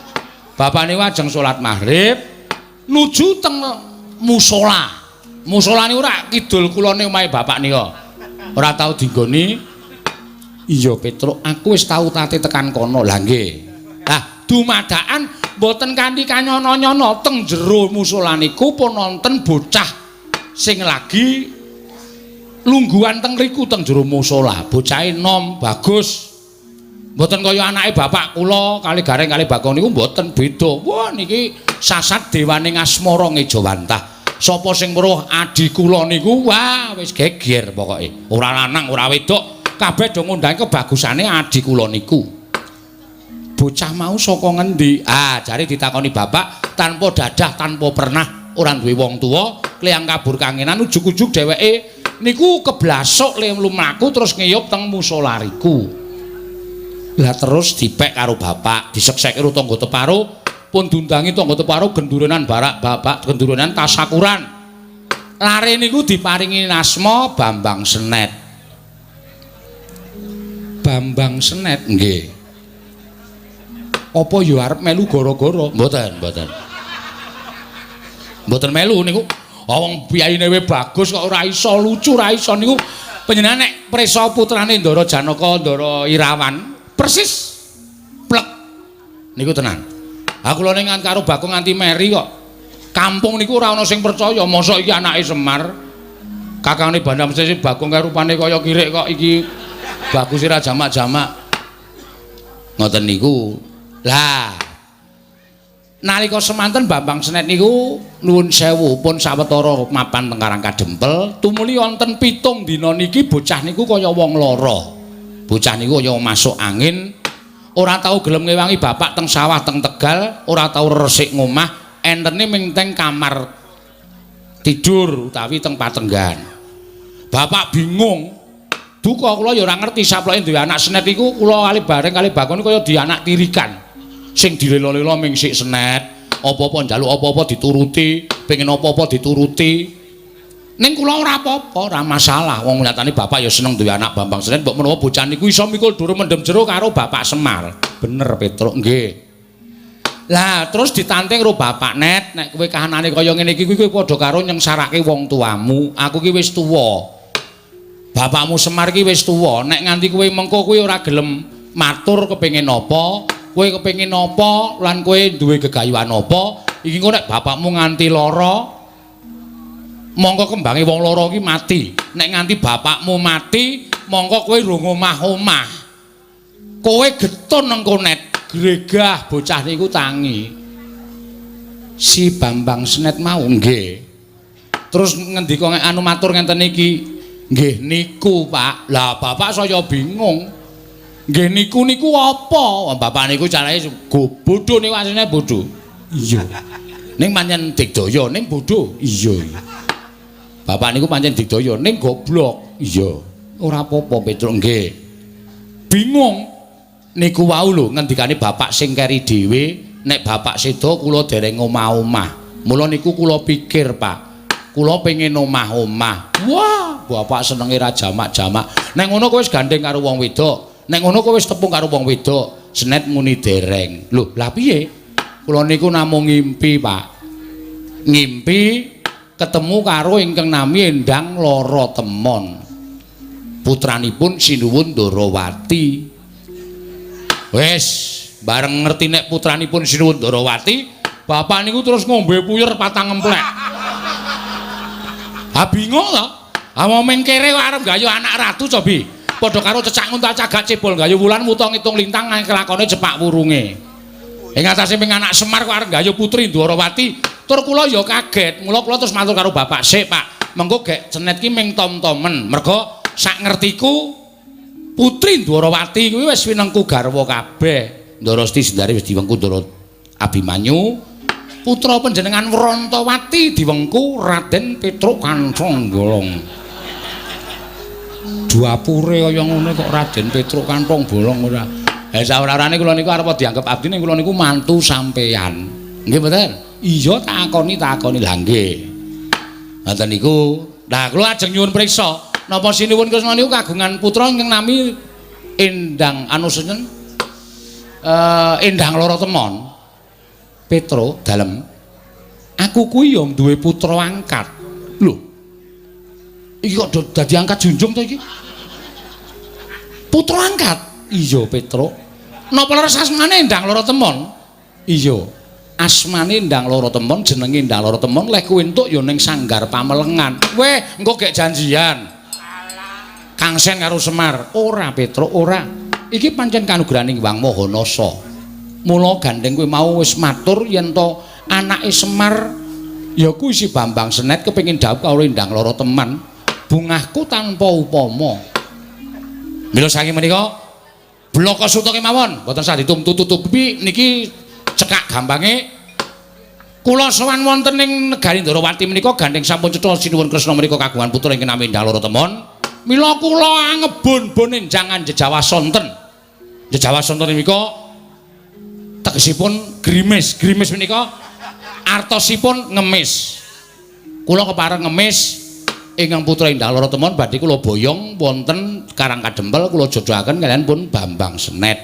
Bapak niku ajeng salat maghrib nuju teng musala. Musala niku ora kidul kulone omahe bapak nika. Ora tau dinggoni. Iya Petro, aku wis tau tate tekan kono. Lah nggih. Lah dumadakan mboten kanthi kanyono-nyono teng jero musala niku pun wonten bocah sing lagi lungguhan teng riku teng jero musala. Bocahe nom bagus. Mboten kaya anake bapak kula kali Gareng kali Bagong niku mboten beda. Wah niki sasat dewaning asmara ngejawantah. Sapa sing weruh adi kula niku wah wis geger pokoke. Ora lanang ora wedok kabeh do ngundang kebagusane adi kula niku. Bocah mau saka ngendi? Ah, jare ditakoni bapak tanpa dadah tanpa pernah. ora duwe wong tuwa, kleyang kabur kangenan ujug-ujug dheweke niku keblasok le mlaku terus ngeyup teng musolariku. Lah terus dipek karo bapak, diseksek karo tangga teparo, pun diundangi tangga teparo gendurenan barak bapak, gendurenan tasakuran. Lare niku diparingi asma Bambang Senet. Bambang Senet nggih. Apa ya arep melu gara-gara? Mboten, mboten. Mboten melu niku. Wong piyaine we bagus kok ora iso lucu, ora iso niku panjenengan nek prisa putrane Ndara Janaka, Ndara Irawan, persis plek niku tenan. Aku lho ning karo Bagong nganti meri kok. Kampung niku ora ana sing percaya, mosok iki anake Semar. Kakangane Bandam Sesi Bagong kaya rupane kaya kirik kok iki bagus ora jamak-jamak. Ngoten niku. Lah nalika semanten Bambang Senet niku nuwun sewu pun sawetara mapan teng Karang Kadempel tumuli wonten 7 dina niki bocah niku kaya wong lara. Bocah niku kaya masuk angin, ora tau gelem ngewangi bapak teng sawah teng Tegal, ora tau resik ngomah, entene ming teng kamar tidur utawi teng patenggan. Bapak bingung. Duka kula ya ora ngerti saploke duwe anak Senet iku kula kali bareng kali Bakon kaya dianak tirikan. Sing dilela-lela ming sik Senet, apa-apa njaluk apa-apa dituruti, pengen apa-apa dituruti. Ning kula ora apa-apa, ora masalah. Wong nyatane bapak ya seneng duwe anak Bambang Senet, mbok menawa bocah niku iso mikul dur mendem jero karo Bapak Semar. Bener Petruk, nggih. Lah terus ditanting karo Bapak Net, nek kowe kahanane kaya ngene iki kowe padha karo nyengsarake wong tuamu. Aku ki wis tuwa. Bapakmu Semar ki wis tuwa, nek nganti kowe mengko kowe ora gelem matur kepengin apa? Kowe kepengin apa lan kowe duwe gegayuhan apa iki kok nek bapakmu nganti lara mongko kembange wong lara iki mati nek nganti bapakmu mati mongko kowe rung omah-omah kowe getun engko net gregah bocah niku tangi si Bambang Senet mau nggih terus ngendika anu matur ngenten iki nggih niku Pak lah bapak saya bingung nggih niku apa? Bapak niku carane bodho niku asline bodho. Iya. Ning pancen digdaya ning bodho. Iya. Bapak niku pancen digdaya ning goblok. Iya. Ora apa-apa Petruk nggih. Bingung. Niku wau lho ngendikane bapak sing keri dhewe nek bapak sedo kula dereng omah-omah. Mula niku kula pikir, Pak. Kula pengen omah-omah. Wah, bapak senenge ra jamak-jamak. Nek ngono kowe wis gandeng karo wong wedok. Nek ngono kowe wis tepung karo wong wedok, Senet muni dereng. Lho, lah piye? Kula niku namung ngimpi, Pak. Ngimpi ketemu karo ingkang nami Endang Lara Temon. Putranipun Sinuwun Ndarawati. Wes, bareng ngerti nek putranipun Sinuwun Ndarawati, bapak niku terus ngombe puyer 4 emplek. Ha bingung to? Ha wong mengkere kok arep gayu anak ratu cobi. Padha karo cecak nguntal cagak cebol gayu wulan muta ngitung lintang kelakone cepak wurunge. Ing atase ping anak Semar kok arep gayu putri Ndarawati, tur kula ya kaget. Mula kula terus matur karo bapak, "Sik, Pak, mengko gek Senet ki ming tom-tomen. Mergo sak ngertiku putri Ndarawati kuwi wis winengku garwa kabeh. Ndarasti Sendari wis diwengku Ndara Abimanyu. Putra panjenengan Wrantawati diwengku Raden Petruk Kanthong Bolong." Duapure kaya ngono kok Raden Petruk Kanthong Bolong ora. Ha sawarane kula niku arep dianggep abdi ning kula niku mantu sampeyan. Nggih mboten? Iya takoni lah nggih. Ngoten niku. Lah kula ajeng nyuwun priksa, napa Sinuwun Kresna niku kagungan putra ingkang nami Endang Anusunyen Endang Lara Temon. Petruk dalem. Aku kuwi ya duwe putra angkat. Lho. Iki kok dadi angkat junjung to iki? Putra angkat? Iya, Petruk. Napa leres asmane Endang Lara Temon? Iya. Asmane Endang Lara Temon, jenenge Endang Lara Temon, lek kowe entuk ya ning Sanggar Pamelengan. Weh, engko gek janjian. Kangsen karo Semar. Ora, Petruk, ora. Iki pancen kanugraning Wang Mahanasa. Mula gandeng kowe mau wis matur yen to anake Semar ya kuwi si Bambang Senet kepengin dhawuh karo Endang Lara Temon. Bungahku tanpa upama. Mila saking menika bloko suta kemawon, boten sah ditutup-tutupi niki cekak gampange Kula sowan wonten ing negari Ndarawati menika gandeng sampun cetha sinuwun Kresna menika kagungan putra ingkang nami Endang Loro Temon. Mila kula angebon-bon enjangan jejawasonten. Jejawasonten menika tegesipun grimis. Grimis menika artosipun ngemis. Kula kepareng ngemis ingkang putra Endang Loro Temon badhe kula boyong wonten Karang Kadempel kula jodohaken kaliyan pun Bambang Senet.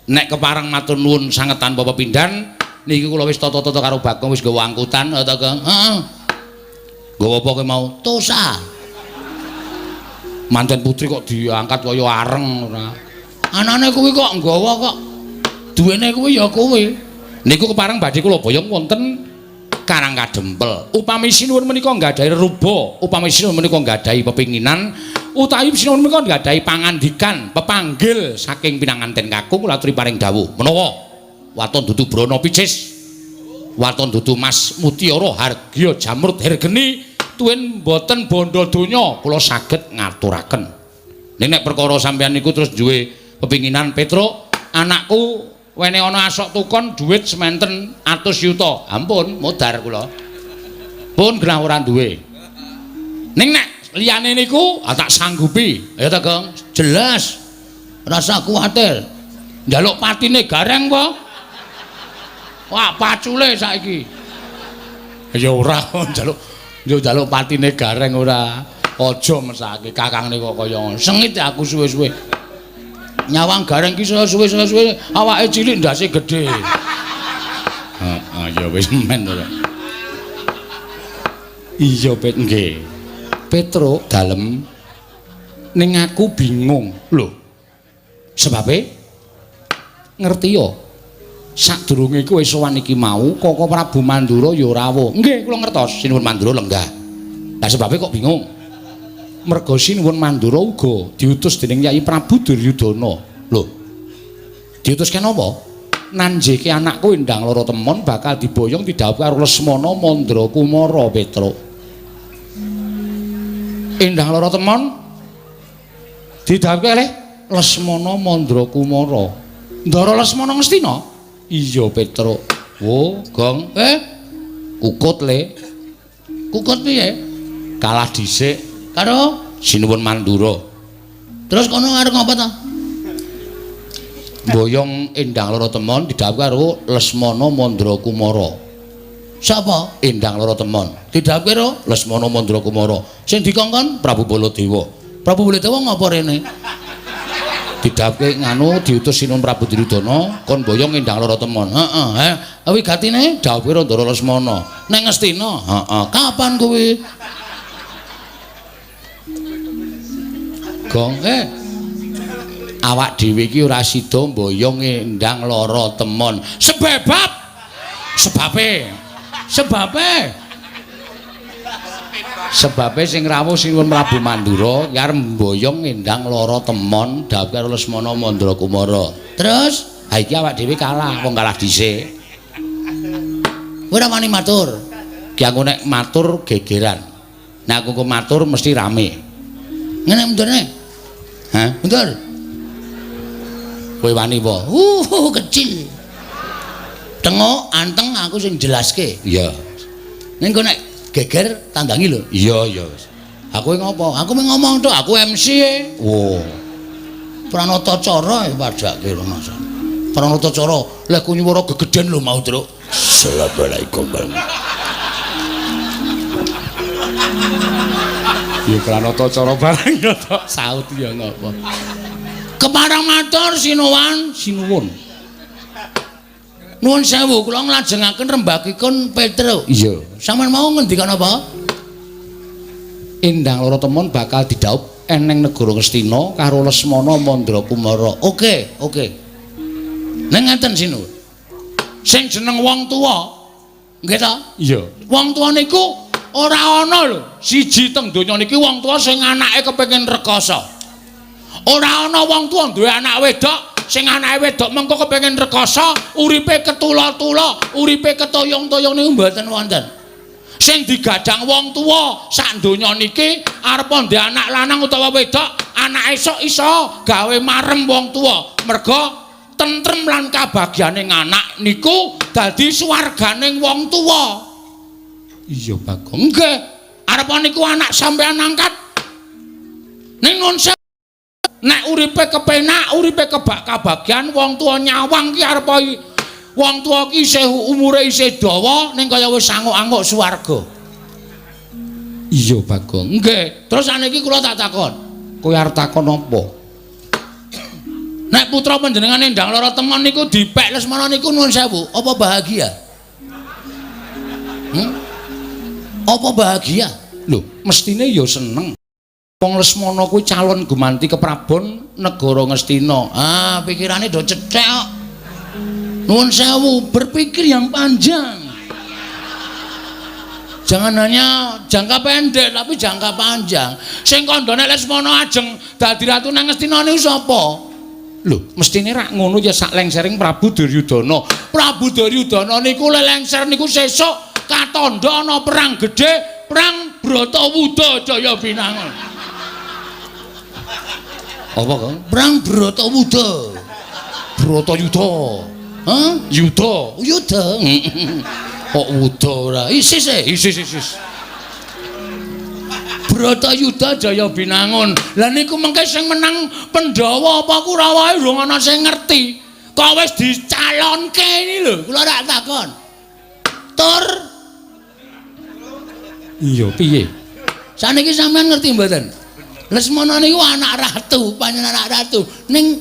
Nek kepareng matur nuwun sanget tanpa pepindhan niki kula wis tata-tata karo Bagong wis gawa angkutan ta Kang. Heeh. Gawa apa kowe mau? Tosa. Manten putri kok diangkat kaya areng ora. Anane kuwi kok nggawa kok. Duwene kuwi ya kowe. Niku kepareng badhe kula boyong wonten Karang Kadempel. Upami sinuwun menika nggadahi ruba, upami sinuwun menika nggadahi pepinginan, utawi sinuwun menika nggadahi pangandikan, pepanggil saking pinanganten kakung kula aturi paring dawuh. Menawa waton dudu Brana Picis, waton dudu Mas Mutiara Hargya Jamrut Hergeni, tuwin boten bondo donya kula saged ngaturaken. Nek perkara sampeyan niku terus duwe pepinginan Petruk, anakku wene ana asok tukon dhuwit sementen 100 yuta. Ampun, modar kula. Pun genah ora duwe. Ning nek liyane niku tak sanggupi. Ya ta, Gong? Jelas. Rasa kuwatir. Njaluk patine gareng apa? Wah, pacule saiki. Ya ora njaluk patine gareng ora. Aja mesake kakangne kok kaya ngono. Sengit aku suwe-suwe. Nyawang gareng ki suwe-suwe awake cilik ndase gedhe. Heeh, ya wis men to. Iya, Pet nggih. Petruk dalem ning aku bingung. Lho. Sebabe ngerti ya. Sadurunge kowe sowan iki mau Koko Prabu Mandura ya rawuh. Nggih, kula ngertos sinuwun Mandura lenggah. Lah sebabe kok bingung. Merga sinuwun Mandura uga diutus dening Yai Prabu Duryudana. Lho. Diutus kenapa? Nanjeke anakku Endang Loro Temon bakal diboyong didhawuhi karo Lesmana Mandra Kumara, Petruk. Endang Loro Temon didhawuhi oleh Lesmana Mandra Kumara. Ndara Lesmana Ngastina? Iya, Petruk. Oh, Gong. Kukut le. Kukut piye? Kalah dhisik karo sinuwun Mandura. Terus kono arep ngapa ta? Boyong Endang Loro Temon didhawuhi karo Lesmana Mandra Kumara. Sapa? Endang Loro Temon. Didhawuhi karo Lesmana Mandra Kumara. Sing dikongkon Prabu Baladewa. Prabu Baladewa ngapa rene? Didhawuhi nganu diutus sinuwun Prabu Duryudana kon boyong Endang Loro Temon. Heeh, wigatine dawuhi karo Ndara Lesmana. Ning Ngastina? Heeh. Kapan kuwi? Gong, awak dhewe iki ora sida mboyong Endang Loro Temon. Sebabe sing rawuh sinuwun Prabu Mandura arep mboyong Endang Loro Temon dawuh karo Lesmana Mandra Kumara. Terus, ha iki awak dhewe kalah, wong kalah dhisik. Ora wani matur. Ki aku nek matur gegeran. Nek aku matur mesti rame. Ngene mundurne. Hah? Mundur. Kowe wani apa? Kecil. Tengok anteng aku sing jelaske. Iya. Ning kok nek geger tandangi lho. Iya. Aku ngopo? Aku ngomong tok, aku MC e. Oh. Pranatacara padake ngono. Pranatacara lek ku nyuwara gegeden lho mau, Truk. Assalamualaikum. Ya pranatacara bareng ya tok saut ya ngapa. Kepareng matur sinuwun. Nuwun sewu kula nglajengaken rembakipun Petruk. Iya. Sampeyan mau ngendikan apa? Endang Loro Temon bakal didhawuh eneng negara Ngastina karo Lesmana Mandra Kumara. Oke. Ning ngeten sinuwun. Sing jeneng wong tuwa. Nggih ta? Iya. Wong tuwa niku ora ana lho siji teng donya niki wong tuwa sing anake kepengin rekoso. Ora ana wong tuwa duwe anak wedok sing anake wedok mengko kepengin rekoso, uripe ketula-tula, uripe ketoyong-toyong niku mboten wonten. Sing digadhang wong tuwa sak donya niki arep ndek anak lanang utawa wedok, anake esuk iso gawe marem wong tuwa. Merga tentrem lan kabagyane anak niku dadi swarganing wong tuwa. Iya Bagong. Nggih, arep niku anak sampean angkat. Ning nun nek uripe kepenak, uripe kebak kabagyan wong tuwa nyawang ki arep wong tuwa ki isih umure isih dawa ning kaya wis anguk-anguk swarga. Iya Bagong. Nggih, terus saniki kula tak takon. Kowe arep takon apa? Nek putra panjenengan ndang lara temen niku dipek Lesmana niku nuwun sewu, apa bahagia? Apa bahagia? Lho, mestine ya seneng. Wong Lesmana kuwi calon gumanti keprabon negara Ngastina. Ah, pikirane do cecek kok. Nuwun sewu, berpikir yang panjang. Jangan hanya jangka pendek tapi jangka panjang. Sing kandhane Lesmana ajeng dadi ratu nang Ngastina niku sapa? Lho, mestine rak ngono ya sak lengsering Prabu Duryudana. Prabu Duryudana niku lengser niku sesuk katandha ana perang gedhe, perang Bratawuda Jaya Binangun. Apa, Kang? Perang Bratawuda. Bratayuda. Hah? Yuda. Yuda. Kok wuda ora? Isis. Bratayuda Jaya Binangun. Lah niku mengke sing menang Pandhawa apa Kurawa durung ana sing ngerti. Kok wis dicalonke ini lho, kula tak takon. Tur Iya, piye? saniki sampean ngerti mboten? Lesmana niku anak ratu, panjenengan anak ratu. Ning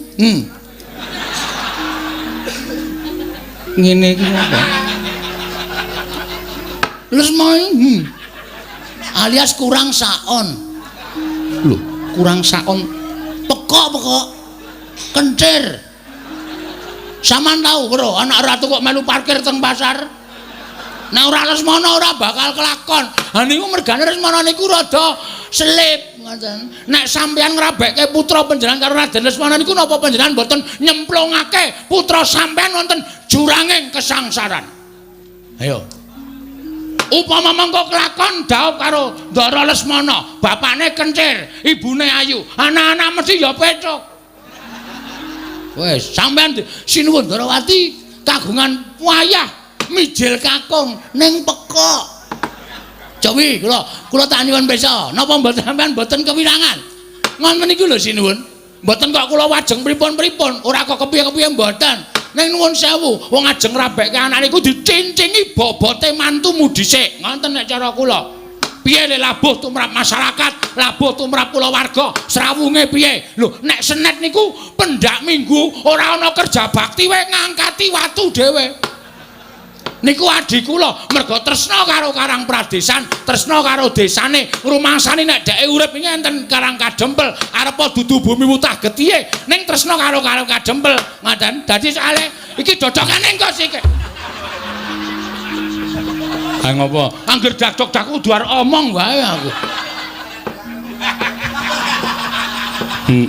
Ngene iki apa? Lesmana alias kurang saon. Lho, kurang saon. Pekok kencir. Saman tahu bro, anak ratu kok melu parkir teng pasar. Nek ora Lesmana ora bakal kelakon. Ha niku mergane Lesmana niku rada selip ngoten. Nek sampeyan ngrabekke putra panjenengan karo Raden Lesmana niku napa panjenengan mboten nyemplungake putra sampeyan wonten juranging kesangsaran. Ayo. Upama mangko kelakon dhaup karo Ndara Lesmana, bapakne kencir, ibune ayu, anak-anak mesti ya pecuk. Wes, sampean sinuwun Ndarawati kagungan wayah mijil kakung ning pekok. Jawi kula tak nyuwun pesa, napa mboten sampean mboten kewirangan. Ngoten niku lho sinuwun. Mboten kok kula wajeng pripun-pripun, ora kok kepiye-kepiye mboten. Ning nuwun sewu, wong ajeng rabekke anak niku dicincingi bobote mantumu dhisik. Ngoten nek cara kula. Piye le labuh tumrap masyarakat, labuh tumrap kulawarga, srawunge piye? Lho, nek senet niku pendak minggu ora ana kerja bakti wae ngangkati watu dhewe. Niku adi kula merga tresna karo Karang Pradesan, tresna karo desane, rumangsane nek dheke urip iki enten Karang Kadempel, arepa dudu bumi wutah getihe, ning tresna karo Karang Kadempel. Ngoten. Dadi soalé iki dodokane engko sik. Ha ngopo? Angger dak-dak kudu arep omong wae aku.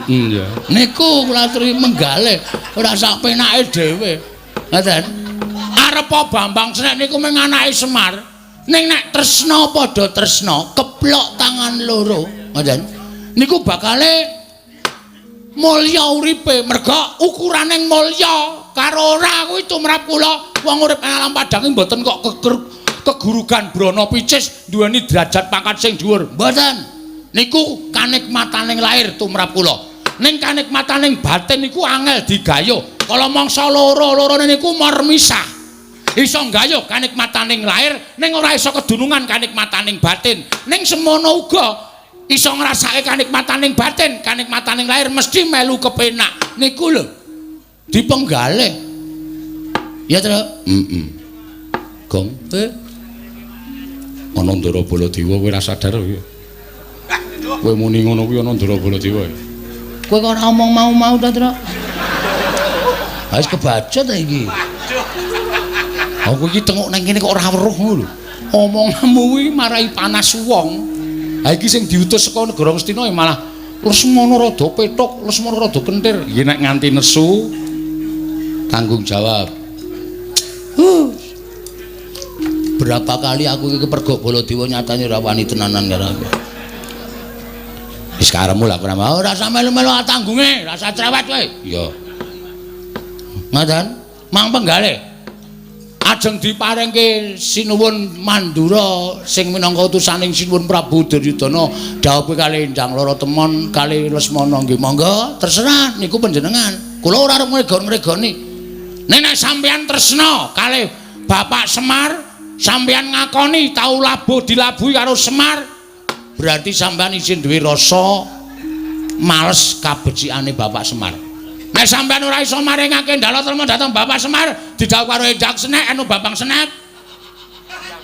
Ya. Niku kula aturi menggalih ora sak penake dhewe. Ngoten. Arepa Bambang Srek niku mung anake Semar. Ning nek tresna padha tresna, keplok tangan loro. Ngoten. Niku bakale mulya uripe, merga ukuraning mulya karo ora kuwi tumrap kula wong urip ing alam padang mboten kok kegurugan brana picis duweni derajat pangkat sing dhuwur. Mboten. Niku kanikmataning lair tumrap kula. Ning kanikmataning batin niku angel digayuh. Kala mangsa loro-lorone niku marmisah. Iso nggayuh kanikmataning lair ning ora iso kedunungan kanikmataning batin. Ning semono uga iso ngrasake kanikmataning batin, kanikmataning lair mesti melu kepenak. Niku lho dipenggalih. Ya, Tru? Gong. Ana Ndara Baladewa kowe ora sadar kowe. Kowe muni ngono kuwi ana Ndara Baladewa. Kowe kok ora omong mau-mau ta, Tru? Wis kebaca ta iki. Aku iki tengok nang kene kok ora weruh ngono lho. Omonganmu kuwi marai panas wong. Ha iki sing diutus saka negara Ngastina malah Lesmana rada petuk, Lesmana rada kentir. Iki nek nganti nesu tanggung jawab. Berapa kali aku iki pergok Baladewa nyatane ora wani tenanan karo aku. Wis karemu lah ora mau. Ora usah melu-melu tanggunge, rasa cerewet kowe. Iya. Ngoten. Mang penggalih. lajeng diparingke sinuwun Mandura sing minangka utusaning sinuwun Prabu Duryudana dhawuh kalih Endang Laratemon kalih Lesmana nggih monggo terserah niku panjenengan kula ora arep ngregon-ngregoni nek sampeyan tresna kalih Bapak Semar sampeyan ngakoni tau labuh dilabuhi karo Semar berarti sampeyan isin duwe rasa males kabecikane Bapak Semar. Nek sampeyan ora iso maringake Ndalatrema dhateng Bapak Semar didhawuh karo Endang Senek anu Babang Senek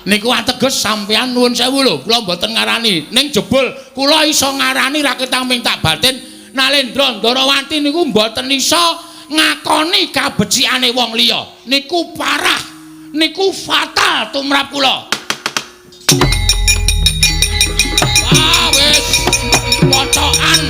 niku ateges sampeyan nuwun sewu lho kula mboten ngarani ning jebul kula iso ngarani raketang minta batin Nalendra Ndarawati niku mboten iso ngakoni kabecikane wong liya niku parah niku fatal tumrap kula. Wah wis pocokan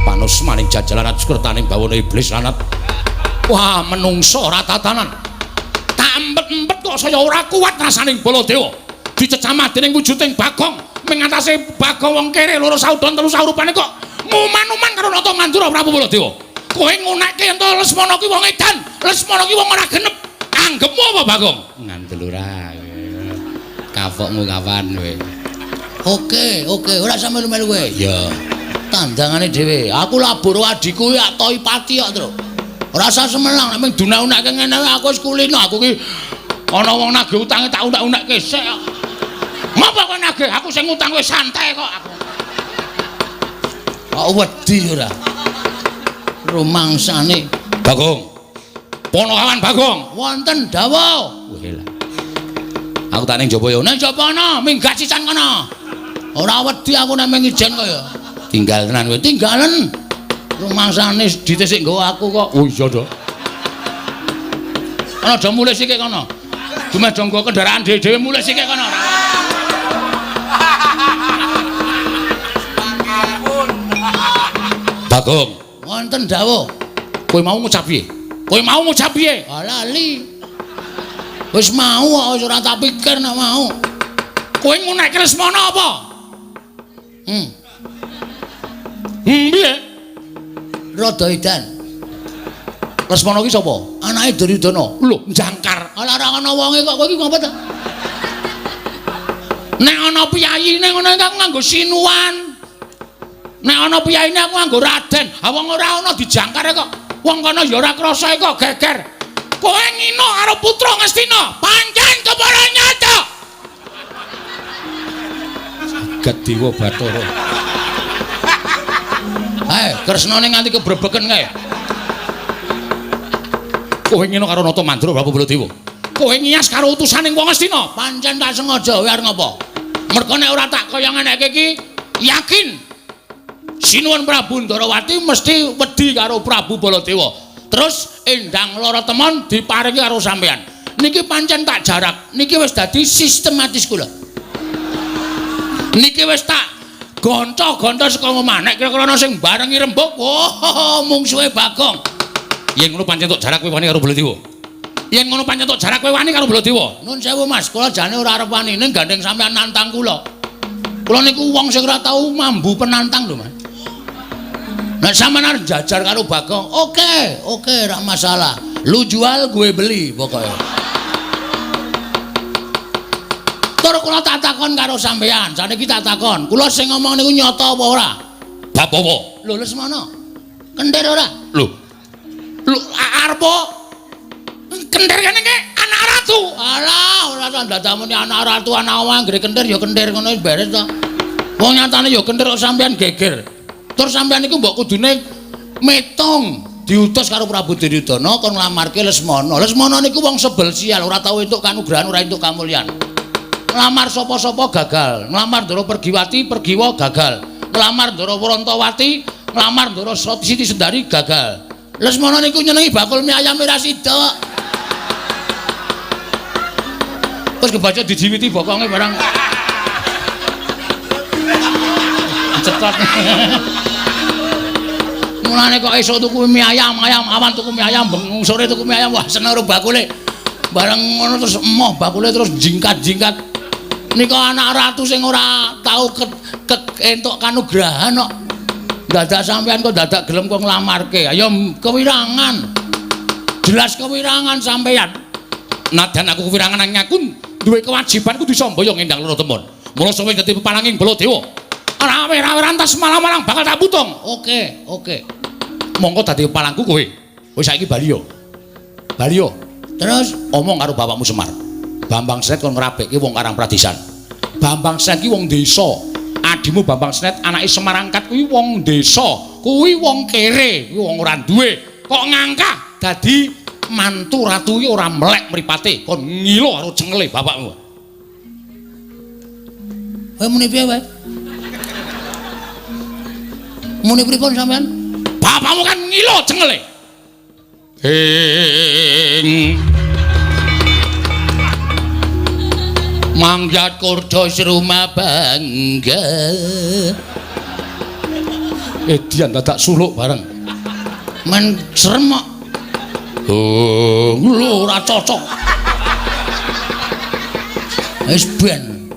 Panus maning jajalan atskretaning bawana iblis lanat. Wah menungso ora tatanan. Tak empet-empet kok saya ora kuat rasaning Baladewa. Dicecamah dening wujuding Bagong mengatasi Bagong wong kere loro saudon telu saurupane kok nguman-uman karo Nata Mandura Prabu Baladewa. Kowe ngunekke ento Lesmana ki wong edan, Lesmana ki wong ora genep. Anggepmu apa Bagong? Ngandel ora. Kafokmu kawan kowe. Oke, ora sampe melu kowe. Ya. Tandangane dhewe. Aku labur adikku ya Toy Pati kok, Tru. Ora usah semelang nek mung duna-unake ngene aku wis kulino. Aku ki ana wong nagih utange tak unek-unekke sik. Ngapa kok nagih? Aku sing utang wis santai kok aku. Kok wedi ora? Rumangsane Bagong. Ponokawan Bagong. Wonten dawuh. Wih lah. Aku tak ning jaba ya. Ning jaba ana, minggat sisan kono. Ora wedi aku nek mengijen kok ya. Tinggal tenan kowe, tinggalen. Rumangsane ditisik nggawa aku kok. Oh iya to. Ana aja mulih sikik kono. Dumeh do nggawa kendaraan dhewe-dhewe mulih sikik kono. Bagong. Wonten dawuh. Kowe mau ngucap piye? Kowe mau ngucap piye? Lali. Wis mau kok ora tak pikir nek mau. Kowe ngunekke Lesmana apa? Piye? Rada edan. Lesmana ki sapa? Anake Duryudana. Lho, njangkar. Ala ora ana wonge kok kowe iki ngapa ta? Nek ana piyayine ngono aku nganggo sinuan. Nek ana piyayine aku nganggo Raden. Ha wong ora ana dijangkar kok. Wong kono ya ora krasa kok geger. Kowe ngino karo putra Ngastina. Pancen kepara nyata. Gediwa Bathara. Kresnane nganti kebrebeken kae. Kowe ngino karo Nata Mandura Prabu Baladewa. Kowe ngias karo utusaning wong Ngastina. Pancen tak sengaja kowe arep ngapa? Mergo nek ora tak kaya ngeneke iki yakin Sinuwun Prabu Ndarawati mesti wedi karo Prabu Baladewa. Terus Endang Laratemon diparingi karo sampean. Niki pancen tak jarak. Niki wis dadi sistematis kula. Niki wis tak gonco-gonco saka omah. Nek kira-kira ana sing barengi rembug, wah mungsuhe Bagong. Yen ngono pancen tok jarak kowe wani karo Baladewa. Yen ngono pancen tok jarak kowe wani karo Baladewa. Nuwun sewu Mas, kula jane ora arep wani ning gandeng sampean nantang kula. Kula niku wong sing ora tau mambu penantang lho, Mas. Nek sampean arep jajar karo Bagong, oke, ora masalah. Lu jual gue beli pokoknya. Tur kula tak takon karo sampean, saniki tak takon. Kula sing ngomong niku nyata apa ora? Bab apa? Lho Lesmana. Kendir ora? Lho arep kendir kene iki anak ratu. Alah, ora dadamu ni anak ratu anak omah anggere kendir ya kendir ngono beres to. Wong nyatane ya kendir kok sampean geger. Tur sampean niku mbok kudune metong diutus karo Prabu Duryudana kon nglamarke Lesmana. Lesmana niku wong sebel sial, ora tau entuk kanugrahan, ora entuk kamulyan. Nglamar sapa-sapa gagal. Nglamar Ndara Pergiwati, Pergiwa gagal. Nglamar Ndara Wrantawati, nglamar Ndara Siti Sendari gagal. Lesmana niku nyenengi bakul mie ayam ora sida. Terus kebaca dijiwiti bokonge barang. Cetot. Mulane kok esuk tuku mie ayam, awan tuku mie ayam, bengung sore tuku mie ayam, wah seneng karo bakule. Bareng ngono terus emoh bakule terus jingkat-jingkat. Nika anak ratu sing ora tau entuk kanugrahan kok. Dadak sampean kok dadak gelem kok nglamarke. Ayo kewirangan. Jelas kewirangan sampean. Nadan aku kewirangan nang aku duwe kewajiban kudu sambaya ngendang loro temon. Mula sampe dadi pepalanging Baladewa. Rawe-rawe rantas malang-malang bakal tak putung. Oke. Monggo dadi pepalangku kowe. Wis saiki bali yo. Bali yo. Terus omong karo bapakmu Semar. Bambang Sret kon ngrabekke wong Karang Pradesan. Bambang Sret ki wong desa. Adimu Bambang Sret anake Semarangkat kuwi wong desa. Kuwi wong kere, kuwi wong ora duwe. Kok ngangkah dadi mantu ratu iki ora melek mripate kon ngilo karo cengele bapakmu. Kowe muni piye wae? Muni pripun sampean? Bapakmu kan ngilo cengele. Mangjat kurda sruma bangga. Edian dadak suluk bareng. Men serem kok. Oh, lho ora cocok. Wis ben.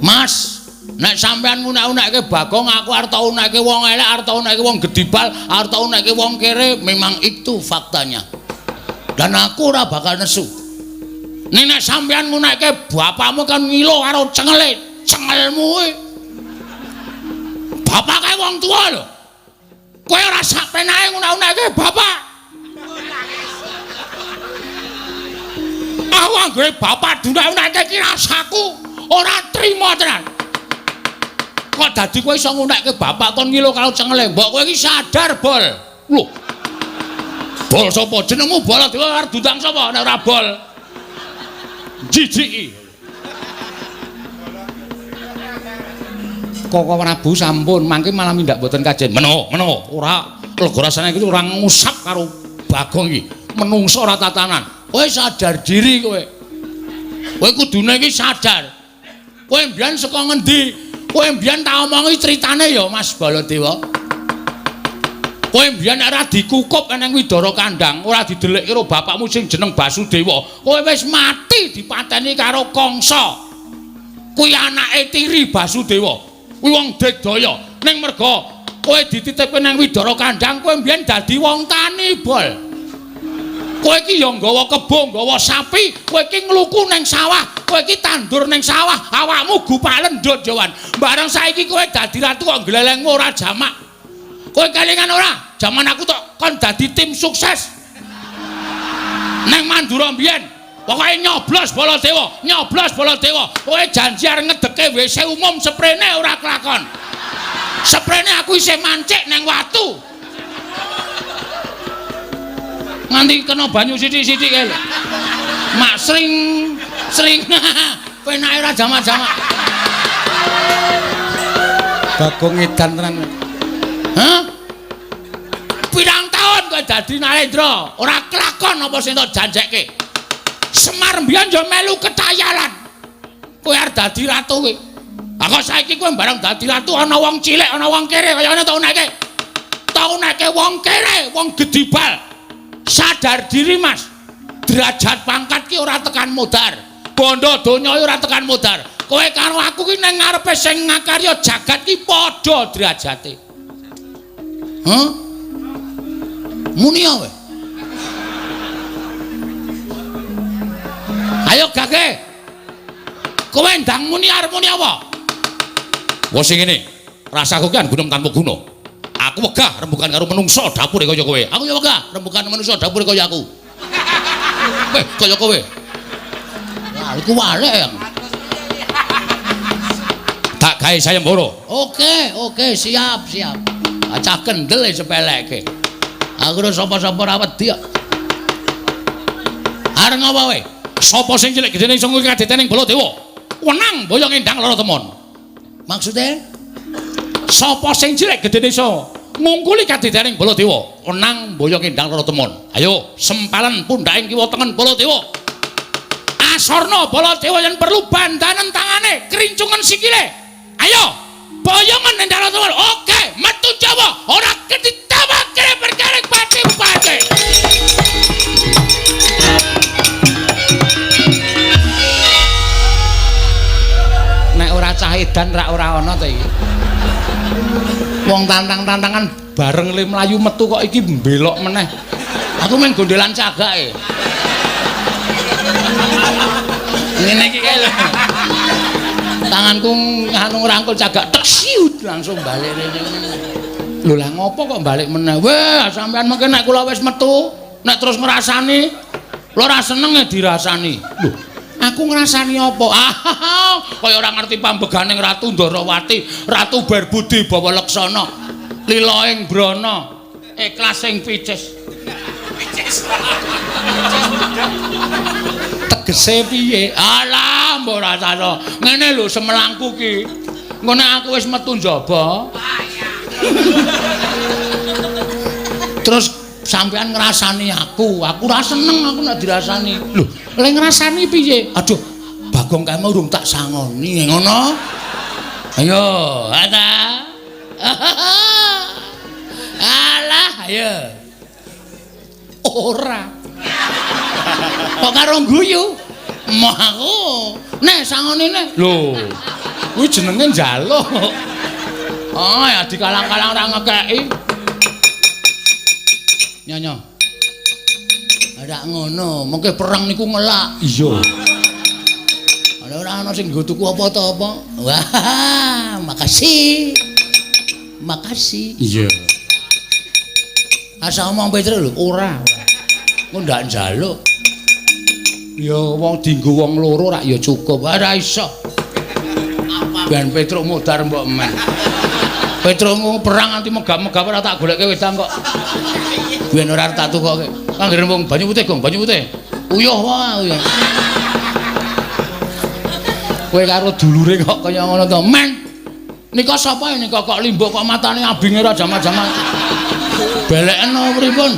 Mas, nek sampean ngunak-unakke Bagong aku arep tau unakke wong elek, arep tau unakke wong gedibal, arep tau unakke wong kere, memang itu faktanya. Dan aku ora bakal nesu. Nek sampean ngunakke bapakmu kan ngilo karo cengele, cengelmu kuwi. Bapake wong tuwa lho. Kowe ora sak penae ngunak-unakke bapak. Aku anggere bapak dunak-unakke ki rasaku ora trima tenan. Kok dadi kowe iso ngunakke bapak kon ngilo karo cengele? Mbok kowe iki sadar, Bol. Lho. Bol sapa? Jenengmu Baladewa karo dundang sapa nek ora Bol? Jijiki. Kok Prabu sampun mangke malah mindak mboten kajen. Menawa ora lega rasane iki ora ngusap karo Bagong iki. Menungso ora tatanan. Kowe sadar diri kowe. Kowe kudune iki sadar. Kowe mbiyen saka ngendi? Kowe mbiyen tak omongi critane ya Mas Baladewa. Kowe mbiyen ora dikukup nang Widara Kandang, ora didelik karo bapakmu sing jeneng Basudewa. Kowe wis mati dipateni karo Kangsa. Kuwi anake tiri Basudewa. Kuwi wong Digdaya. Ning merga kowe dititipke nang Widara Kandang, kowe mbiyen dadi wong tani, Bol. Kowe iki ya nggawa kebo, nggawa sapi, kowe iki ngluku ning sawah, kowe iki tandur ning sawah, awakmu gupak lendut jawan. Bareng saiki kowe dadi ratu kok glelengmu ora jamak. Kowe kelingan ora? Jaman aku tok kon dadi tim sukses. Neng Mandura mbiyen, pokoke nyoblos Baladewa. Kowe janji arep ngedeke WC umum sprene ora kelakon. Sprene aku isih mancik neng watu. Nganti kena banyu sithik-sithik kae lho. Mak sring penake ora jamak-jamak. Bagong edan tenan. Hah? Pirang taun kowe dadi Narendra, ora kelakon apa sing tak janjekke. Semar mbiyen yo melu ketayalan. Kowe arep dadi ratu kowe. Lah kok saiki kowe bareng dadi ratu ana wong cilik, ana wong kere kaya ngene tau neke. Tau neke wong kere, wong gedibal. Sadar diri Mas, derajat pangkat ki ora tekan modar, bondo donya ora tekan modar. Kowe karo aku ki ning ngarepe sing ngakarya jagat ki padha derajate. Hah? Muni ae. Ayo Gage. Kowe ndang muni arep muni apa? Wes sing ngene, rasaku kan gunung tanpa guna. Aku wegah rembukan karo menungso dapure kaya kowe. Aku ya wegah rembukan menungso dapure kaya aku. Kaya kowe. Wah, iku walek ya. Tak gawe sayembara. Oke, siap. Acah kendel sepeleke. Aku ora sapa-sapa ra wedi kok. Areng apa kowe? Sapa sing cilik gedene iso kuwi kadetene Baladewa? Wenang boyo ngendang lara temon. Maksude? Sapa sing cilik gedene iso ngungkuli kadidane Baladewa, wenang boyo ngendang lara temon. Ayo, sempalan pundhaking kiwa tengen Baladewa. Asorna Baladewa yen perlu bandanen tangane, kerincungan sikile. Ayo, boyongan ngendang lara temon. Oke, metu Jawa, ora ketitawa kere perkara pati-pati. cacah edan rak ora ana ta iki. Wong tantang-tantangan bareng le mlayu metu kok iki mbelok meneh. Aku men gondelan cagake. Ngene iki kae lho. Tanganku nganu ngrangkul cagak tek siut langsung balik rene. Lho lah ngopo kok balik meneh? Weh, sampean mengke nek kula wis metu, nek terus ngrasani, lho ora seneng ya dirasani. Lho, aku ngrasani apa? Ah, kaya ora ngerti pambeganing Ratu Ndarawati, Ratu Berbudi Bawa Leksana, Liloing Brana, ikhlas sing picis. Tegese piye? Alah, mbok ora sano. Ngene lho semelangku ki. Engko nek aku wis metu njaba. Terus sampean ngrasani aku ora seneng aku nek dirasani. Lho, lek ngrasani piye? Aduh, Bagong kae urung tak sangoni ngono. Ayo, ada. Alah, ayo. Ora. Kok karo guyu? Moh aku. Nek sangone nek. Lho. Kuwi jenenge njaluk. Oh, ya dikalang-kalang ora ngekeki. Nyonya. Ada ngono, mengke perang niku ngelak. Iya. Ada ora ana sing nggo tuku apa ta apa? Wah, makasih. Makasih. Iya. Asa omong Petro lho, ora. Engko ndak njaluk. Ya wong dienggo wong loro rak ya cukup. Ora iso. Ben Petro mudar mbok men. Petro perang anti megap-megap ora tak goleke wedang kok. Ben ora tak tukoke. Kangger wong banyu putih, Gong, banyu putih. Uyuh wae. Kowe karo dulure kok kaya ngono to, men. Nika sapa nika kok limbuk kok matane abinge ora jaman-jaman. Beleken opo pripun?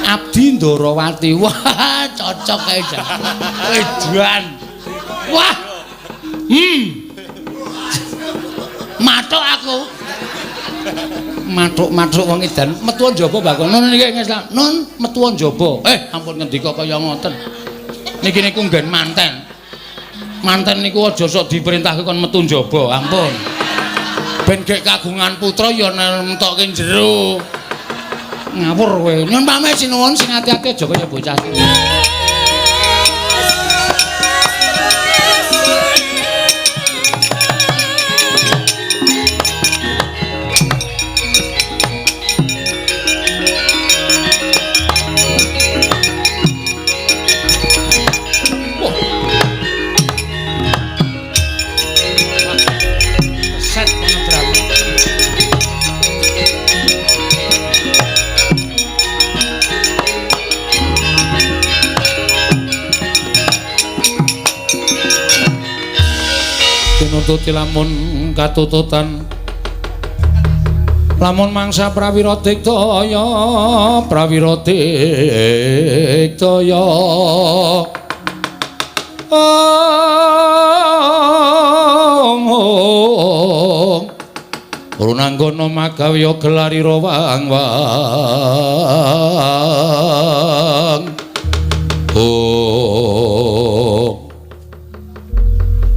Abdi Ndarawati. Wah, cocok kae jan. Edan. Wah. Matuk aku. Matuk wong edan metu njaba Bagong. Nun niki ngeslah. Nun metu njaba. Ampun ngendika kaya ngoten. Niki niku nggen manten. Manten niku aja sok diperintahke kon metu njaba. Ampun. Ben gek kagungan putra ya nentokke jero. Ngawur kowe. Nyun pamit sinuwun sing ati-ati aja kaya bocah iki. Tuti lamun katututan lamun mangsa prawira diktaya runanggana magawiya gelarira wang-wang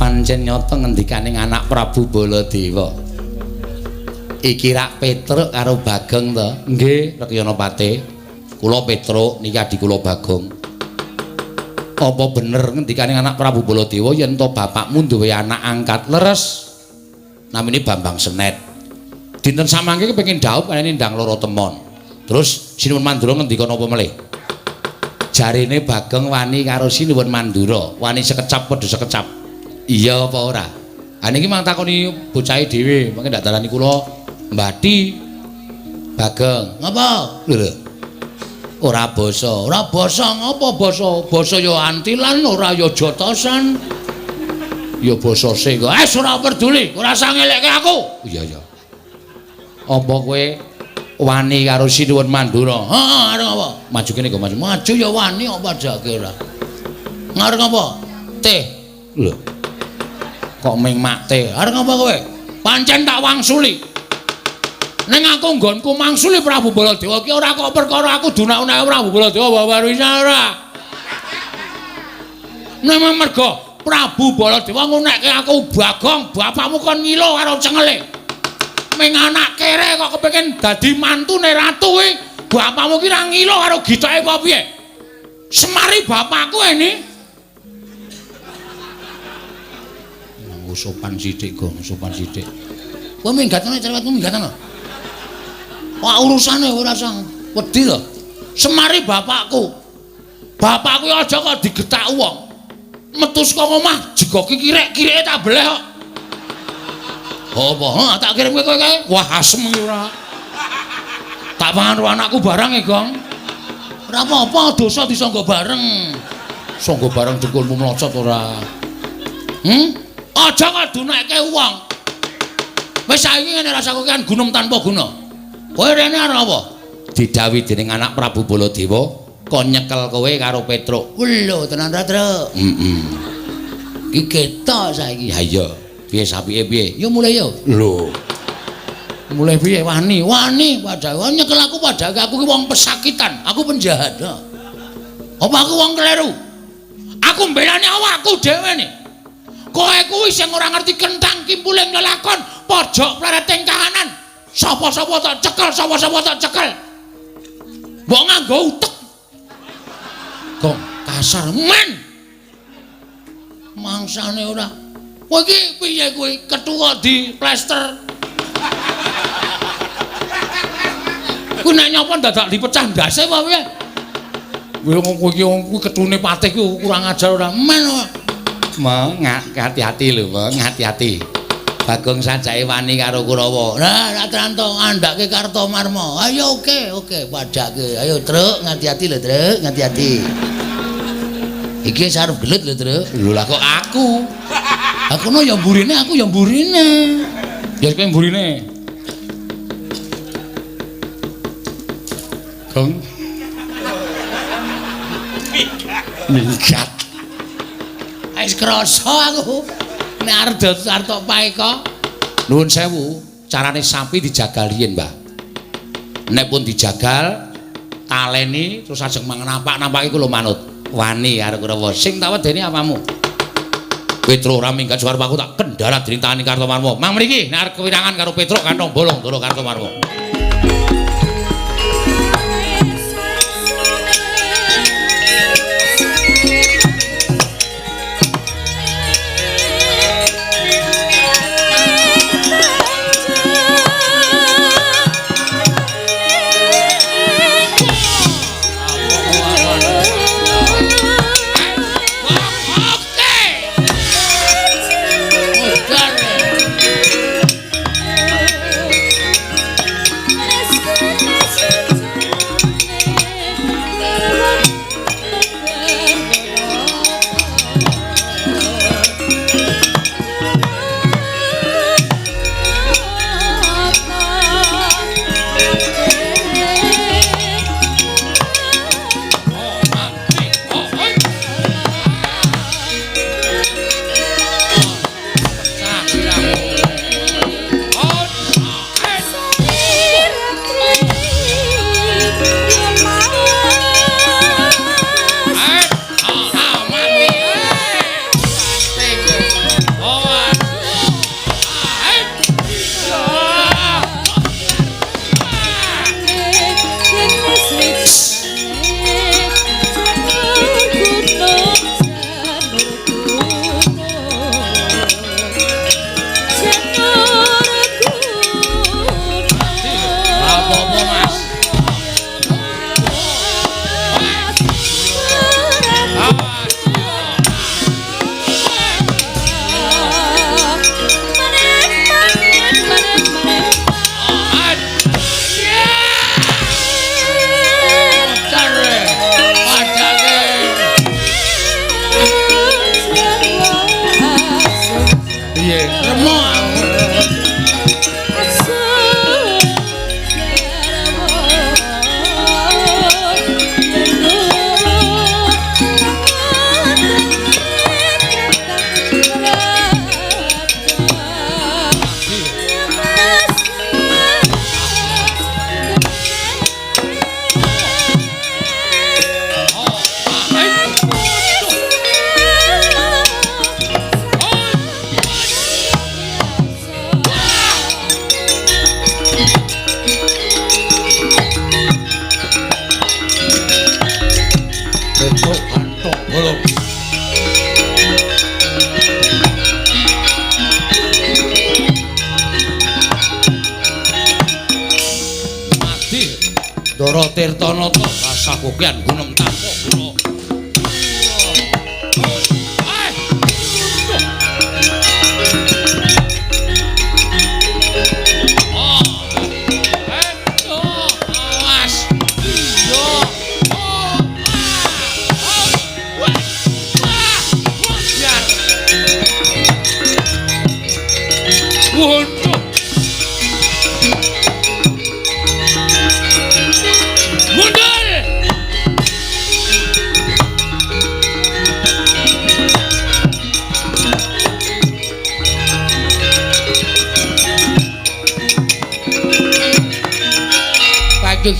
pancen nyata ngendikaning anak Prabu Baladewa. Iki rak Petruk karo Bagong to. Nggih, Rekyanapati. Kula Petruk niki adik kula Bagong. Apa bener ngendikaning anak Prabu Baladewa yen to bapakmu duwe anak angkat leres namine Bambang Senet. Dinten samangke kepengin dhaup kanene ndang loro temon. Terus Sinuwun Mandura ngendika napa melih? Jarine Bagong wani karo Sinuwun Mandura, wani sekecap padha sekecap. Iya apa ora? Ha niki mang takoni bocahe dhewe, mengke ndak dalani kula Mbati. Bagong. Ngapa? Lho. Ora basa. Ora basa ngapa basa? Basa ya antilan ora ya jotosan. Ya basa sing kok. Ora peduli, ora usah ngelekke aku. Iya ya. Apa kowe wani karo Sinuwun Mandura? Heeh, arep apa? Maju kene kok maju. Maju ya wani apa jake ora. Ngarep apa? Teh. Lho. Kok ming makte. Arep ngapa kowe? Pancen tak wangsuli. Ning aku nggonku mangsuli Prabu Baladewa ki ora kok perkara aku dunak-unake Prabu Baladewa babar wis ora. Memang mergo Prabu Baladewa ngunekke aku Bagong, bapakmu kon ngilo karo cengele. Ming anak kere kok kepengin dadi mantune ratu kuwi. Bapakmu ki ra ngilo karo gitoke apa piye? Semari bapakku ini. Sopan sithik, Gong, sopan sithik. Kowe minggatane cerewetmu minggatane. Wah urusane ora usah wedi to. Semari bapakku. Bapakku aja kok digetak wong. Metu saka omah jegoki kirek-kireke tak beleh kok. Apa? Ha tak kirimke kowe kae. Wah asem iki ora. Tak pangan karo anakku barang e, Gong. Ora apa-apa dosa disangga bareng. Sangga bareng dengkulmu mlocot ora. Aja kok dunekke wong. Wis saiki ngene rasaku kan gunung tanpa guna. Kowe rene arep apa? Didhawuhi dening anak Prabu Baladewa, kon nyekel kowe karo Petruk. Lho, tenan ra, Truk? Iki ketok saiki. Ha iya. Piye sapike piye? Ya mulai ya. Lho. Mulai piye wani? Wani padahal nyekel aku padahal aku ki wong pesakitan, aku penjahat. Apa aku wong kleru? Aku mbelani awakku dhewe ne. Kowe kuwi sing ora ngerti kentang kimpuling lelakon, pojok plereting kahanan. Sapa-sapa tak cekel, sapa-sapa tak cekel. Mbok nganggo utek. Gong kasar men. Mangsane ora. Kowe iki piye kuwi ketua di plester? Ku nek nyapa dadak dipecah ndase apa piye? Kowe iki wong ketune patih ku kurang ajar ora men. Mo hati-hati lho, Mo, hati-hati. Bagong sajake wani karo Kurawa. Lah, Ratranto andake Kartomarma. Ayo oke, padake. Ayo, Truk, hati-hati lho, Truk, hati-hati. Iki sarep gelut lho, Truk. Lho lah kok aku. Aku no ya mburine, aku ya mburine. Ya kowe mburine. Gong. Minggat. Wis krasa aku. Nek arep tok paeka. Nuwun sewu, carane sapi dijagal riyen, Mbah. Nek pun dijagal, taleni terus ajeng mangan nampak iku lho manut. Wani karo Kurawa. Sing tak wedeni apamu? Petruk ora minggat suarep aku tak kendharat dritani Kartomarma. Mang mriki nek arep kewirangan karo Petruk kantong bolong Ndara Kartomarma. Boro Tirtanata rasa kokian gunem tapo boro.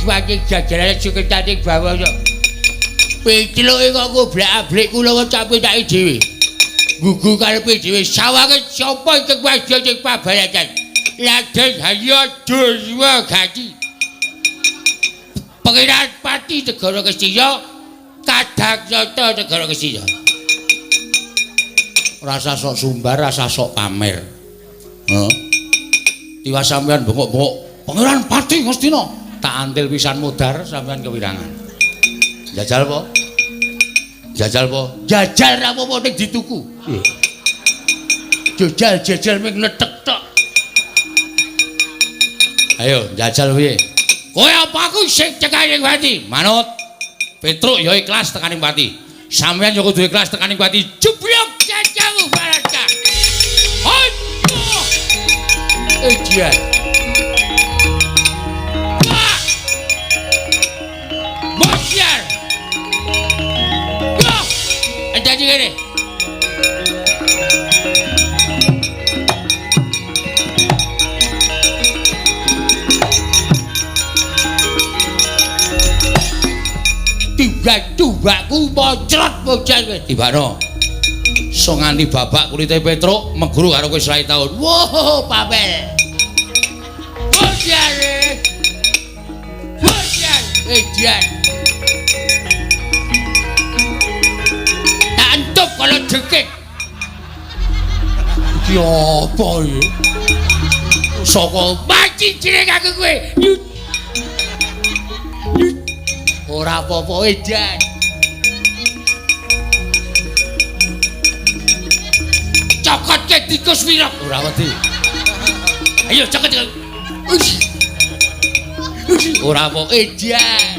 Wajib jajaran cukup tadi bawa yo. Picluke kok goblak-ablik kula kok capek tak dhewe. Gugu karepe dhewe sawange sapa iki wadya sing pabaratan. Laden hayo dhewe gati. Pengiran pati negara Kestiya, kadang nyata negara Kestiya. Rasa sok sumbar, rasa sok pamer. Heeh. Tiwas sampean bengok-bengok Pengiran Pati Ngastina. Tak antil pisan mudar sampean kewirangan. Jajal po? Jajal po? Jajal ra apa-apa ning dituku. Jajal ming netek tok. Ayo, jajal piye? Kowe apa aku sing tekaning Pati? Manut. Petruk ya ikhlas tekaning Pati. Sampeyan ya kudu ikhlas tekaning Pati. Jublok jajamu baraka. Aduh. Ejian. Bosiar. Go. Ada juga nih. Tiba-tibaku bocrot bocah kowe. Tibano. So nganti babak kulite Petruk meguru karo kowe selai taun. Wow, papel. Bosiar. Bosiar. Ejian. Kalau dengkek iki apa iki saka maci jeneng aku kowe ora apa-apa edan cokotke tikus wirok ora wedi ayo cokot ora apa edan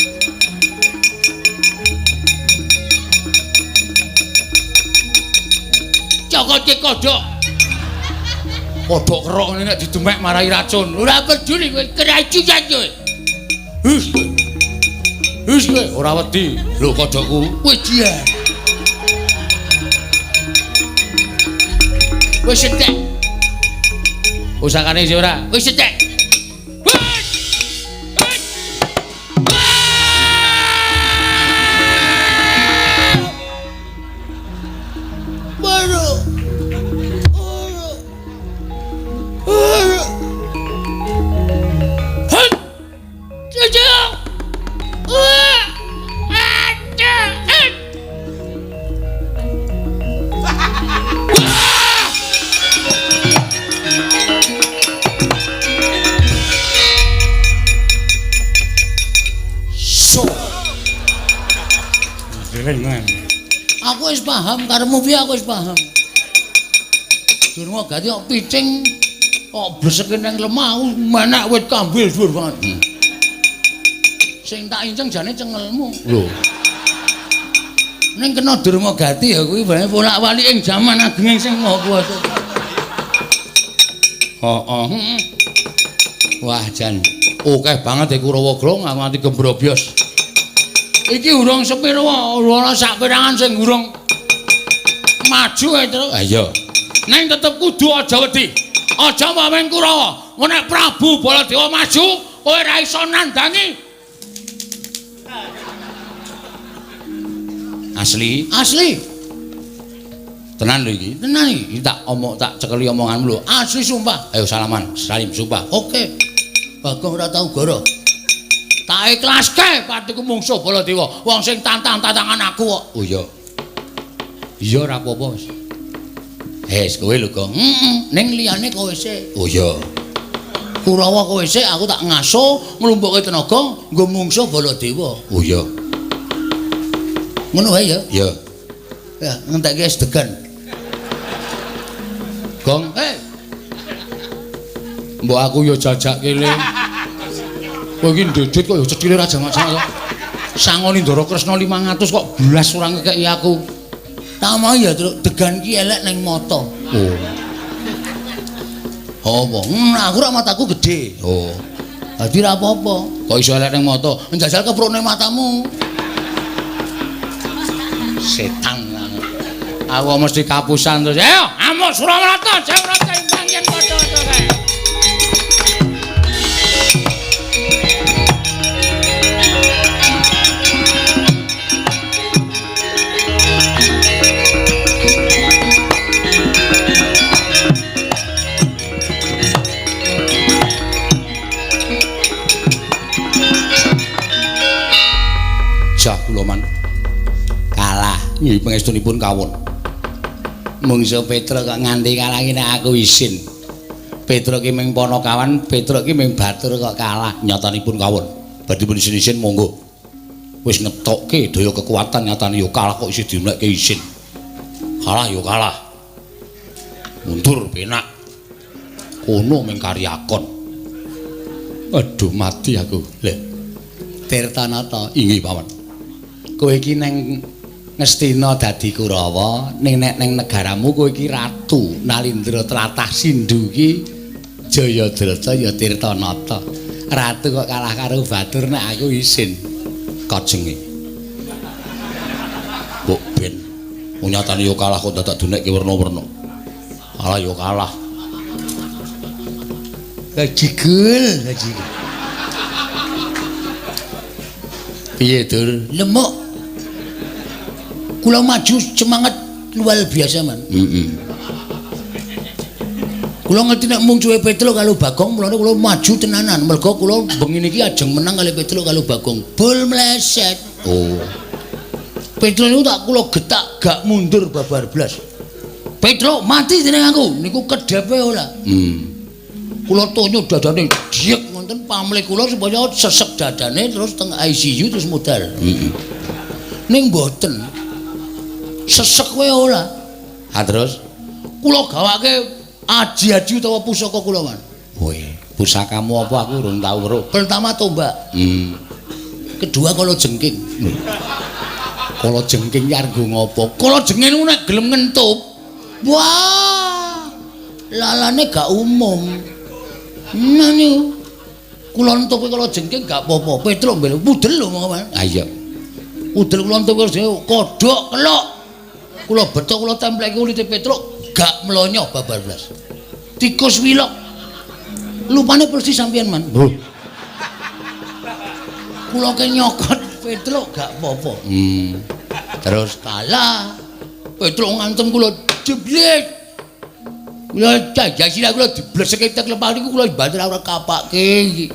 cokotke kodhok. Kodhok kerok ngene nek didemek marai racun. Ora peduli kowe keracunan kowe. Hus kowe ora wedi. Lho kodhokku. Wis dian. Wis entek. Usahane sih ora. Wis entek. Aku wis paham karepmu piye aku wis paham. Durung gati kok picing kok bleseke nang lemah menak wit kambil dhuwur banget. Sing tak inceng jane cengelmu. Lho. Ning kena durung gati ya kuwi bae bolak-balik ing jaman ageng sing maha kuwasa. Heeh. Wah jan akeh banget iku Rawagrong nganti gembrobyos. Iki urung sepiro ora sak pirangan sing urung maju ae terus. Ha iya. Neng tetep kudu aja wedi. Aja mamen Kurawa. Nek Prabu Baladewa maju, kowe ora iso nandangi. Asli? Asli. Tenan lho iki. Tenan iki. Tak cekeli omonganmu lho. Asli sumpah. Ayo salaman, salim sumpah. Oke. Bagong ora tau goro. Tak ikhlaske patiku mungsuh Baladewa. Wong sing tantang-tantangan aku kok. Oh iya. Iya ora apa-apa wis. Kowe lho, Gong. Ning liyane kowe sik. Oh iya. Kurawa kowe sik aku tak ngaso nglumpukke tenaga nggo mungsuh Baladewa. Oh iya. Ngono wae ya. Iya. Ya, ngentekke es degan. Gong, mbok aku ya jajak kene. Kowe iki ndedit kok ya cedhile ra jamak-jamak kok. Sangoni Ndara Kresna 500 kok blas ora ngekeki aku. Tak mau ya, Truk, degan ki elek ning mata. Oh. Apa? Aku ra mataku gedhe. Oh. Dadi ra apa-apa. Kok iso elek ning mata? Njajal keprone matamu. Setan. Aku mesti kapusan terus. Ayo, amuk Suramarata, sing rata imbang yen padha-padha kae. Jah kula man. Kalah nggih pangestunipun kawon. Mungsuh Petruk kok nganti kalah iki nek aku isin. Petruk ki ming Panakawan, Petruk ki ming Batur kok kalah. Nyatanipun kawon. Badhe pun isin-isin monggo. Wis ngetokke daya kekuatan nyatane ya kalah kok isih dimlekke isin. Kalah ya kalah. Mundur penak. Kono ming karyakon. Aduh mati aku. Lha Tirtanata inggih paman. Kowe iki neng Ngastina dadi Kurawa, ning nek ning negaramu kowe iki ratu. Nalindra tlatah Sindhu iki Jayadrata ya Tirtanata. Ratu kok kalah karo Batur nek aku isin. Kajenge. Mbok ben. Nyatane ya kalah kok dadak dunekke werna-werna. Kalah ya kalah. Gajigul. Piye, Dur? Lemuk. Kula maju semangat luar biasa, Man. Kula ngerti nek mungsuhe Petruk karo Bagong, mulane kula maju tenanan. Merga kula bengi niki ajeng menang kali Petruk karo Bagong. Bol meleset. Oh. Petruk niku tak kula getak gak mundur babar blas. Petruk mati dening aku, niku kedhepe ora. Kula tonyo dadane diek ngoten pamlih kula supaya sesek dadane terus teng ICU terus modal. Ning mboten. Sesek wae ora. Ha terus kula gawake aji-aji utawa pusaka kula, Man. Woi, pusakamu apa aku urung tau weruh. Pertama tombak. Kedua kala jengking. Kala jengking ki arep ngopo? Kala jengking nek gelem ngentup. Wah. Lalane gak umum. Nah niku. Kula entup kala jengking gak apa-apa. Petruk mbel pudel lho monggo, Man. Ha iya. Pudel kula entup kodhok kelok. Kula betok kula templeke kulite Petruk gak mlonyo babar blas. Tikus wilok. Lupane persis sampeyan, Man. Kula ke nyokot Petruk gak apa-apa. Terus kalah. Petruk ngantem kula jeblet. Kula jajasila kula dibleseke tek lepah niku kula banter ora kapake iki.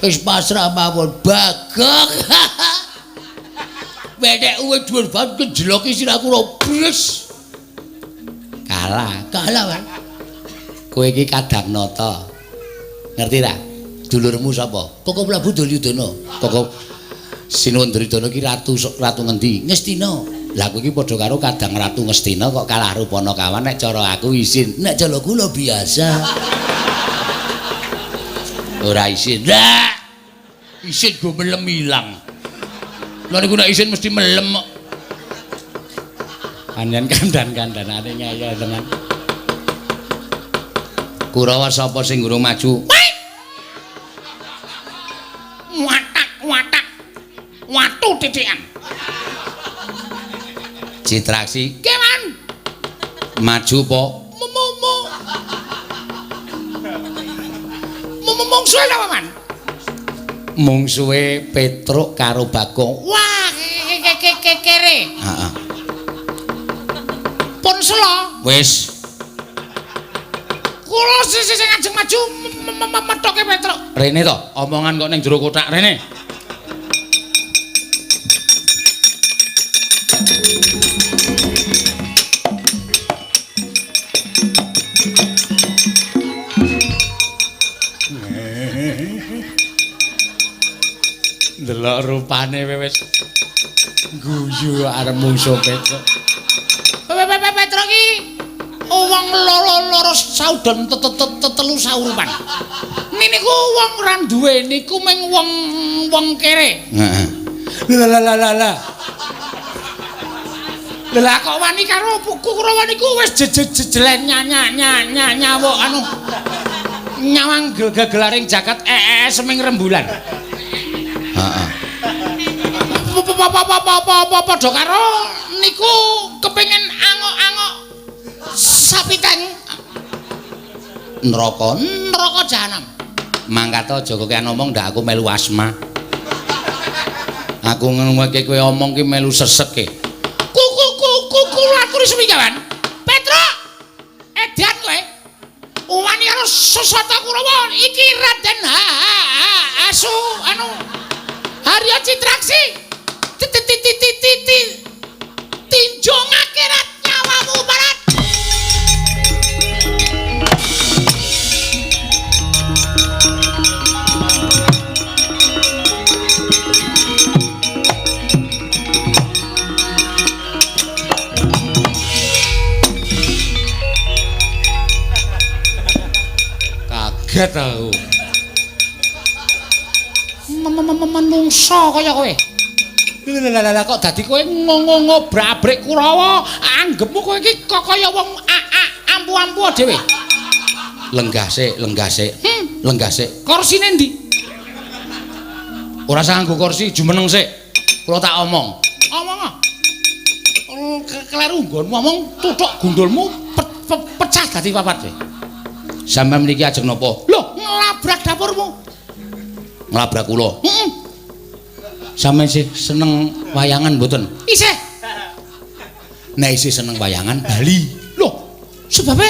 Wis pasrah mawon Bagong. Bedek uwe dhuwur banget kejeloki sirahku robres. kalah, Man. kowe iki Kadhangnata. Ngerti ra? Dulurmu sapa? Koko Prabu Duryudana. Koko Sinuwun Duryudana ki ratu ngendi? Ngastina. Lah kowe iki padha karo Kadang Ratu Ngastina kok kalah Rupanakawan nek cara aku isin. Nek jala kula biasa. Ora isin. Lah. Isin go melem ilang. Lha niku nek isin mesti melem kok. Panjen kandan-kandanane nyaya tenan. Kurawa sapa sing gurung maju? Watak. Watu titikan. Citraksi Keman. maju po. Mungsuhe apa, Man? Mungsuhe Petruk karo Bagong. Wah, kere. Heeh. Pun sela. Wis. Kula sing ajeng maju methoke Petruk. Rene to, omongan kok ning jero kotak rene. Ndelok rupane wis guyu arep mungsuh Petro. Petro ki wong loro saudon telu saurupan. Niku wong ra duwe niku mung wong kere. Heeh. Lah. Lah kok wani karo Kurawa niku wis jejelen nyawuk anu nyawang gegelaring jagat seming rembulan. Heeh. Padha karo niku kepengin angok-angok sapiteng neraka jahanam. Mangkat aja kowe ngomong ndak aku melu asma. Aku ngomongke kowe omong ki melu seseke. Kulo aturi suminggawan. Petro. Edan kowe. Wani karo Sesata Kurawa iki Raden Asu anu Harya Citraksi. Tinjau akhirat nyawamu barat. Kaget aku. Menungso kaya kowe. Lah kok dadi kowe ngobrak-abrik Kurawa, anggepmu kowe iki kaya wong ampu-ampu dhewe. Lenggah sik. Korsine ndi? Ora usah nganggo kursi, jumeneng sik. Kula tak omong. Omong. Kleru nggonmu omong tuthuk gundulmu pecah dadi papat sik. Sampeyan mriki ajeng napa? Lho, nglabrak dapurmu. Nglabrak kula. Heeh. Sampeyan sih seneng wayangan mboten? Isih. Nek isih seneng wayangan bali. Lho, sebabe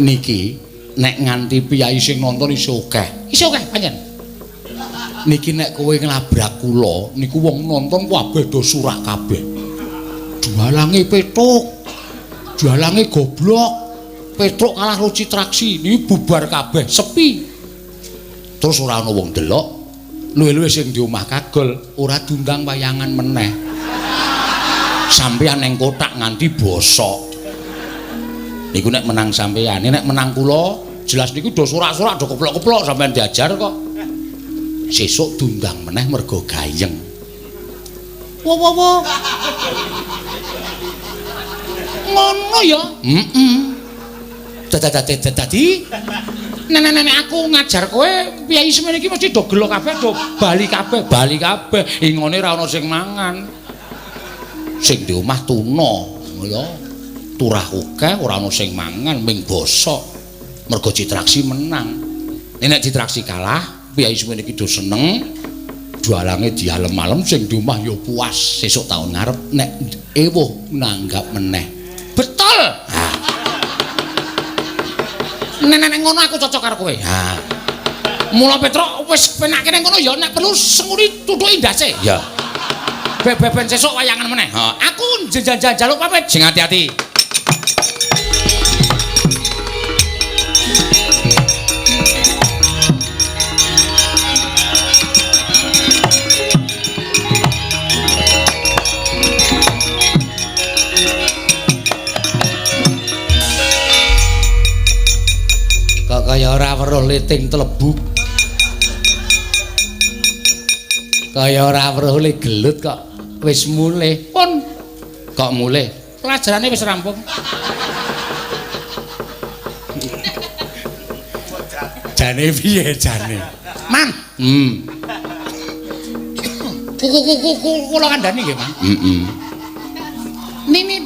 niki nek nganti piyai sing nonton isih akeh. Isih akeh pancen. Niki nek kowe nglabrak kula, niku wong nonton kabeh do surak kabeh. Jualange petuk. Jualange goblok. Petruk kalah karo Citraksi, niki bubar kabeh, sepi. Terus ora ana wong delok. Luwe-luwe sing di omah kagol ora diundang wayangan meneh. Sampeyan ning kotak nganti bosok. Niku nek menang sampeyan, nek menang kula jelas niku do surak-surak do keplok-keplok sampeyan diajar kok. Sesuk diundang meneh mergo gayeng. Wo. Ngono ya? Heeh. Dadi nenek aku ngajar kowe piyai semene iki mesti do gelo kabeh, do bali kabeh. Ingone ra ana sing mangan. Sing di omah tuna, ya. Turah akeh ora ana sing mangan, ming bosok. Mergo Citraksi menang. Nek Citraksi kalah, piyai semene iki do seneng. Jualange dialem-alem sing di omah ya puas. Sesuk taun ngarep nek ewuh nanggap meneh. Betul. Nenek ngono aku cocok karo kowe. Ha. Mula Petro wis penake ning ngono ya nek perlu senguri tuthuki ndase. Ya. Ben sesuk wayangan meneh. Ha. Aku njaluk pamit. Sing ati-ati. Kaya ora weruh liting tlebuk. Kaya ora weruh le gelut kok wis mulih. Pun kok mulih? Pelajarane wis rampung. Jane piye jane? Man. Kula kandhani nggih, Man. Heeh.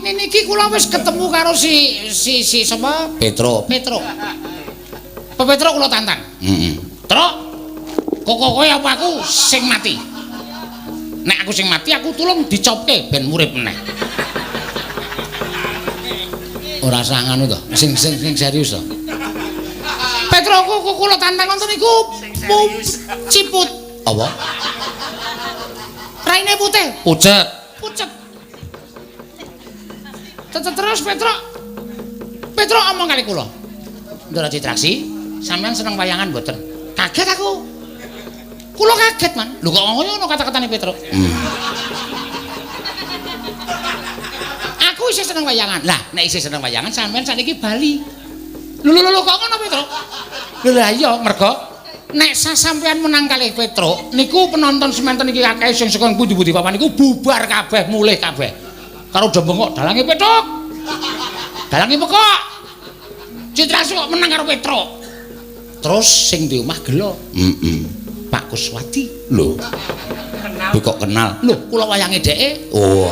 Niki kula wis ketemu karo si sapa? Petro. Pak Petro kula tantang. Heeh. Truk. Kok kowe apa aku sing mati? Nek aku sing mati aku tulung dicopke ben urip meneh. Ora usah ngono to. Sing serius to. Petro kula tantang wonten niku ciput. Apa? Raine putih. Pucet. Terus Petro omong kali kula. Ndara Citraksi, sampean seneng wayangan mboten? Kaget aku. Kula kaget, Man. Lho kok ngono kata-katane Petruk. Aku isih seneng wayangan. Lah, nek isih seneng wayangan sampean sakniki bali. Lho kok ngono Petruk? Lho lah iya, mergo nek sampean menang kalih Petruk niku penonton semanten iki akeh sing saka pundi-pundi papan niku bubar kabeh, mulih kabeh. Karo do bengok dalange Petruk. Dalange pekok. Citra kok menang karo Petruk. Terus sing di omah gelo. Pak Kuswati. Lho. Kenal. Kok kenal? Lho, kula wayange dheke. Oh.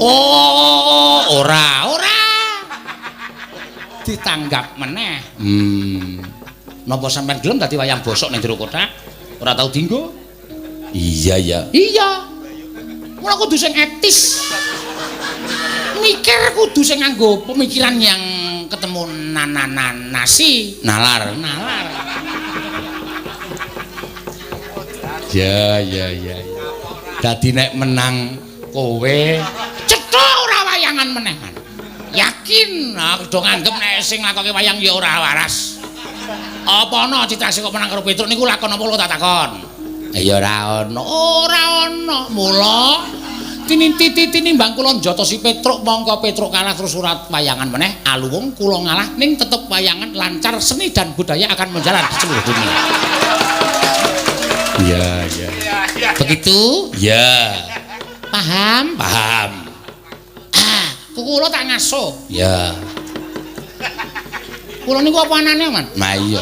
Oh, ora. Ditanggap meneh. Napa sampean gelem dadi wayang bosok ning jero kotak? Ora tau dienggo? Iya ya. Iya. Mula kudu sing etis. Mikir kudu sing nganggo pemikiran yang ketemu nasi, nalar. Ya. Dadi nek menang kowe cethuk ora wayangan meneh. Yakin aku do nganggep nek sing lakoke wayang ya ora waras. Apa ana Citra sing kok menang karo Petruk niku lakon apa lho tak takon? Ya ora ana. Mula tinimbang kula njotosi Petruk mongko Petruk kalah terus surat wayangan meneh. Aluwung kula ngalah ning tetep wayangan lancar, seni dan budaya akan menjalar di seluruh dunia. Ya. Begitu? Ya. Paham? Kula tak ngaso. Ya. Kula niku apa anane, Man? Nah iya.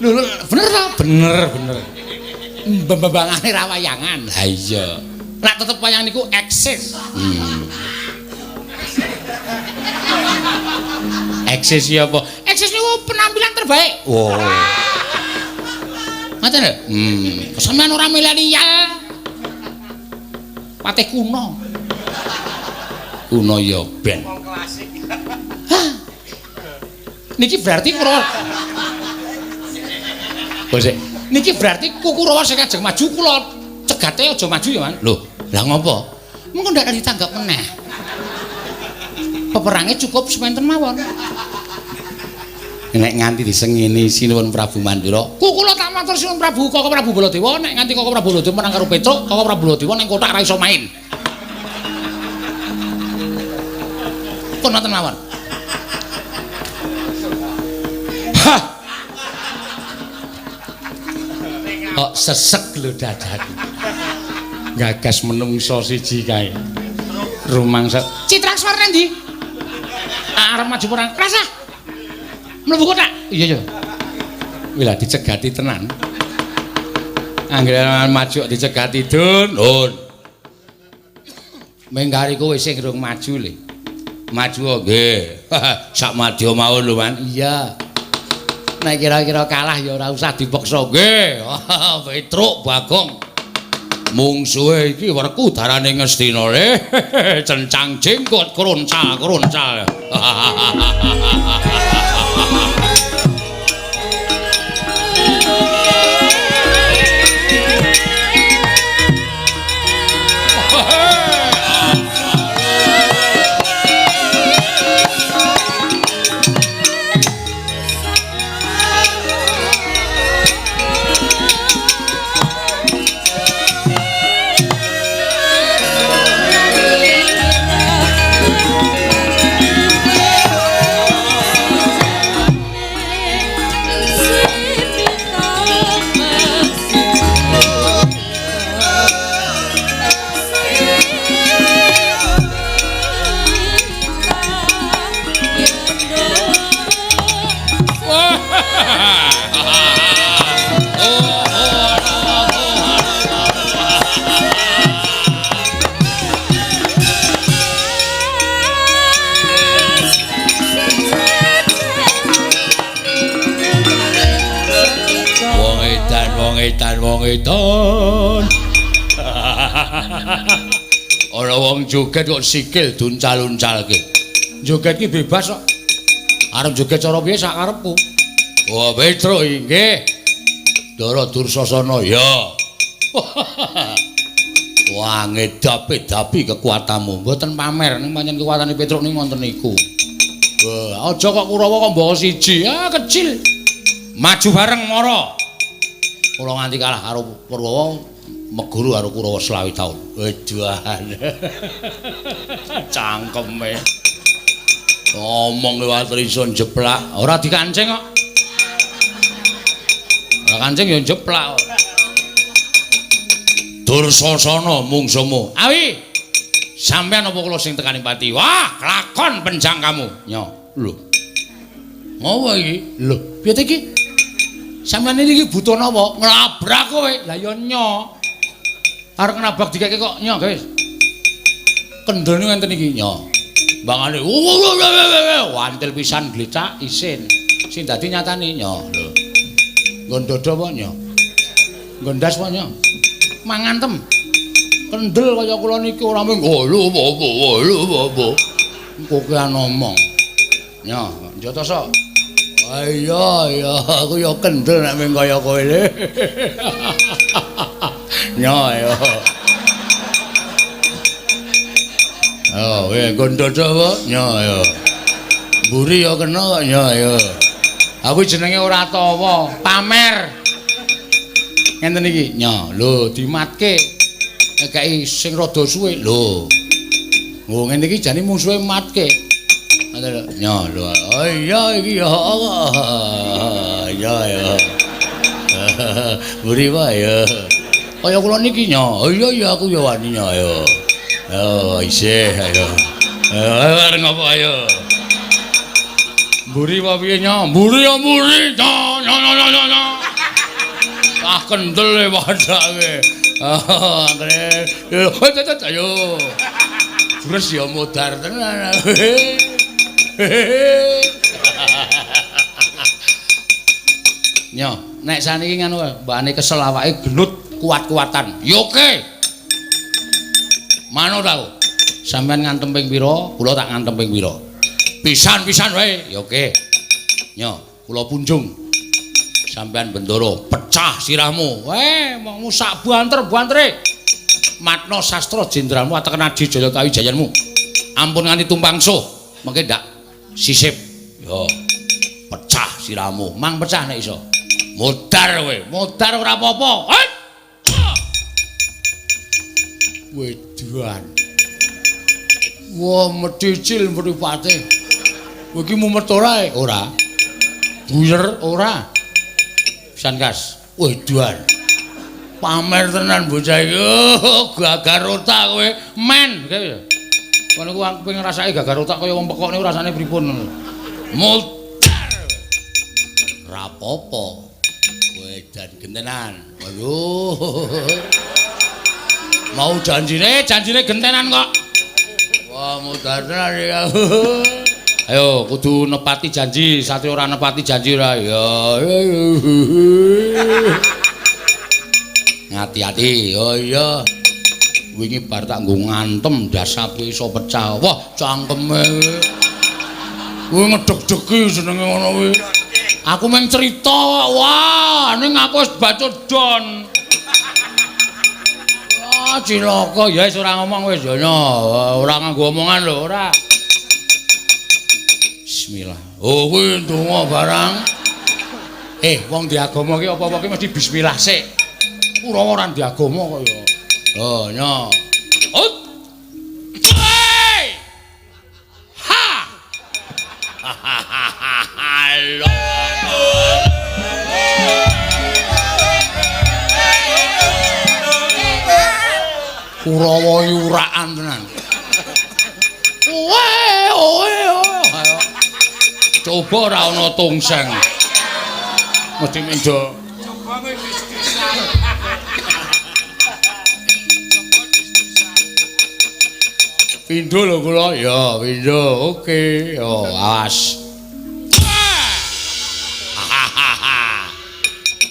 Lho, bener ta? Bener. Mbambangane ra wayangan. Ha iya. Lah tetep wayang niku eksis. Eksis ya apa? Eksis niku penampilan terbaik. Wow. Ngoten lho. Sampeyan ora milenial. Patih kuno. Kuno ya ben. Wong klasik. Niki berarti kula. Bose, niki berarti kuku Rawa sing kajeng maju kula cegate aja maju ya, Man. Lho, lah ngopo? Mengko ndak ditanggap meneh. Peperange cukup semanten mawon. Nek nganti disengini sinuwun Prabu Mandura, kula tak matur sinuwun Prabu Koko Prabu Baladewa nek nganti Koko Prabu Baladewa menang karo Petruk, Koko Prabu Baladewa ning kotak ra iso main. Pun wonten mawon. Hah. Kok sesek lho dadaku. Gagas menungso siji kae. Rumangsa. Citra Swara ndi? Arep maju perang. Rasa. Mlebu kotak. Iya. Wila dicegati tenan. Anggere maju dicegati Dun. Menggari kowe sing durung maju le. Maju nggih. Sak madya mawon lho, Man. Iya. Nek kira-kira kalah ya ora usah dipaksa nggih. Petruk Bagong. Mungsuhe iki werku darane Ngastina le. Cencang jenggot kroncal. Wong edan. Ora wong joget kok sikil duncal-uncalke. Joget ki bebas kok. Arep joget cara piye sak karepku. Oh, Petruk nggih. Dara Dursasana ya. Wah, ngedapi kekuatanmu. Mboten pamer ning pancen kekuatane Petruk niku wonten niku. Wah, aja kok Kurawa kok mbok siji. Ah, kecil. Maju bareng mara. Kula nganti kalah karo Purwawa meguru karo Kurawa 20 taun. Wedoan. Cangkeme. Ngomong liwat rison jeplak, ora dikancing kok. Ora kancing ya jeplak kok. Dursasana mungsumu. Awi. Sampeyan apa kula sing tekani pati? Wah, lakon penjang kamu. Nyo. Lho. Ngopo iki? Lho, piye iki? Sampeyan iki butuh napa? Nglabrak kowe. Lah ya nyo. Arep nabrak dikeke kok nyo, guys. Kendhane ngenten iki nyo. Bangane wantil pisan glecak isin. Sing dadi nyatane nyo. Lho. Nggon dodo apa nyo? Nggondas apa nyo? Mangantem. Kendel kaya kula niki ora mung lho apa. Engko ki ngomong. Nyo, njotoso. Iya, aku ya kendel nek mung kaya kowe le. Nyo ya. Oh, gondodo apa? Nyo ya. Mburi ya kena kok nyo ya. Aku jenenge ora tawa, pamer. Ngenten iki. Nyo, lho dimatke. Kaki sing rada suwe lho. Oh, ngene iki jane musuhe matke. Nyo lho. Oh iya iki ya. Ya. Mburi wae ya. Kaya kula niki nyo. Oh iya aku ya wani nyo ya. Oh, isih ayo. Areng apa ayo? Mburi apa piye nyo? Mburi ya mburi. Nyo. Ah kendel e padake. Anggere. Ayo. Terus ya modar tenan. Nyo, nek saniki ngono mbakane kesel awake genut kuat-kuatan. Yo oke. Mano tau? Sampeyan ngantem ping pira? Kula tak ngantem ping pira? Pisan-pisan wae. Ya oke. Nyo, kula punjung. Sampeyan bendoro pecah sirahmu. Mongmu sak banter-bantere. Matna sastra jenderalmu ateken Adi Jaya Kawijayanmu. Ampun nganti tumpang suh. Mengke ndak sisip. Yo. Pecah sirahmu. Mang pecah nek iso. Modar kowe. Modar ora apa-apa. Wedoan. Wah, medicil mripate. Kowe iki mumet ora? Ora. Buyer ora. Pisan kas. Wedoan. Pamer tenan bocah iki. Gagar otak kowe. Men. Kono ku aku pengen rasake gagar otak kaya wong pekok niku rasane pripun. Modar. Rapopo. Wedan gentenan. Waduh. Mau janjine gentenan kok. Wah, modar tenan iki. Ayo kudu nepati janji, satria ora nepati janji ora ya. Ngati-ati. Oh iya. Wingi bar tak nggo ngantem dasape iso pecah. Wah, cangkeme. Kuwi ngedeg-degi jenenge ngono kuwi. Aku mung cerita. Wah, ning aku wis bacot don. Wah, cilaka ya wis ora ngomong wis ya. Ora nganggo omongan lho, ora. Bismillah. Oh, kuwi ndonga barang. Wong di agama ki apa-apa ki mesti bismillah sik. Kurawa ora di agama kok ya. Oh, nyo. Ut. Ha. Halo. Kurawa yurakan tenan. Ayo. Coba ora ana tongseng. Mesti mendo. Pindho lho kula. Ya, pindho. Oke. Yo, awas.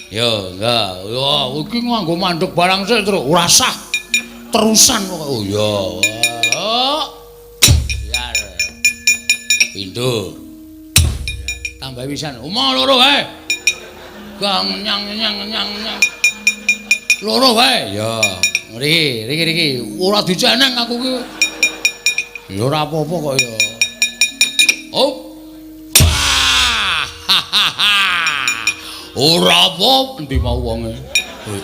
Yo, enggak. Yo, iki nganggo mandeg barang sik terus ora sah. Terusan kok. Oh ya. Biar. Pindho. Tambah pisan. Omong loro wae. Gang nyang. Loro wae. Ya. Riki. Ora diceneng aku ki. Ya ora apa-apa kok ya. Oh. Ora apa endi mau wonge.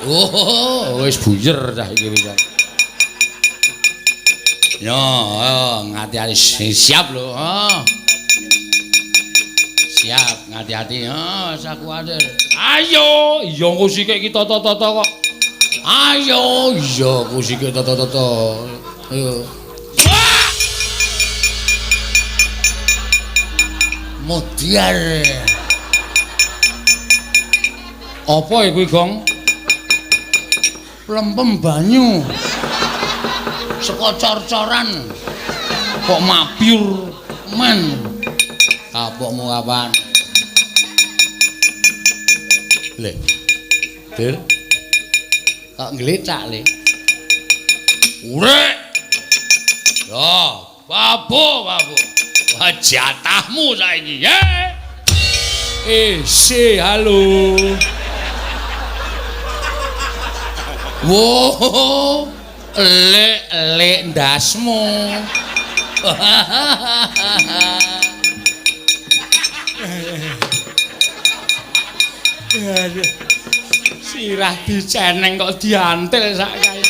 Oh, wis buyer cah iki wis. Yo, ngati-ati siap lho. Siap, ngati-ati. Sakuwatir. Ayo, iya musike iki toto-toto kok. Ayo, iya musike toto-toto. Ayo. Modiar. Apa iku, Gong? Lempem banyu. Saka cor-coran. Kok mabyur men. Kapokmu kapan? Le. Dir. Kok nglecak le. Urek. Yo, babu. Jatahmu saiki, ya. Halo. Wo, lek ndasmu. Sirah diceneng kok diantil sak kae.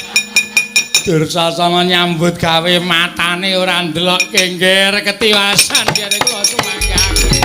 Dursasana nyambut gawe matane ora ndelok kengger ketiwasan kene kula sumanggake.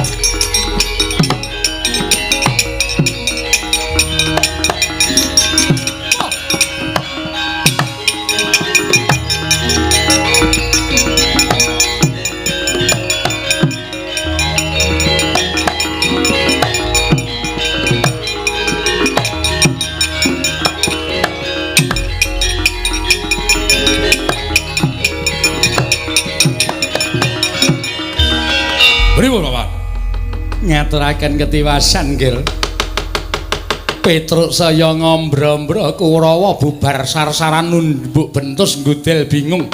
Pripun, Bapak? Ngaturaken ketiwasan, Gil. Petruk saya ngombro-mbro Kurawa bubar sar-saran numbuk bentus nggudel bingung.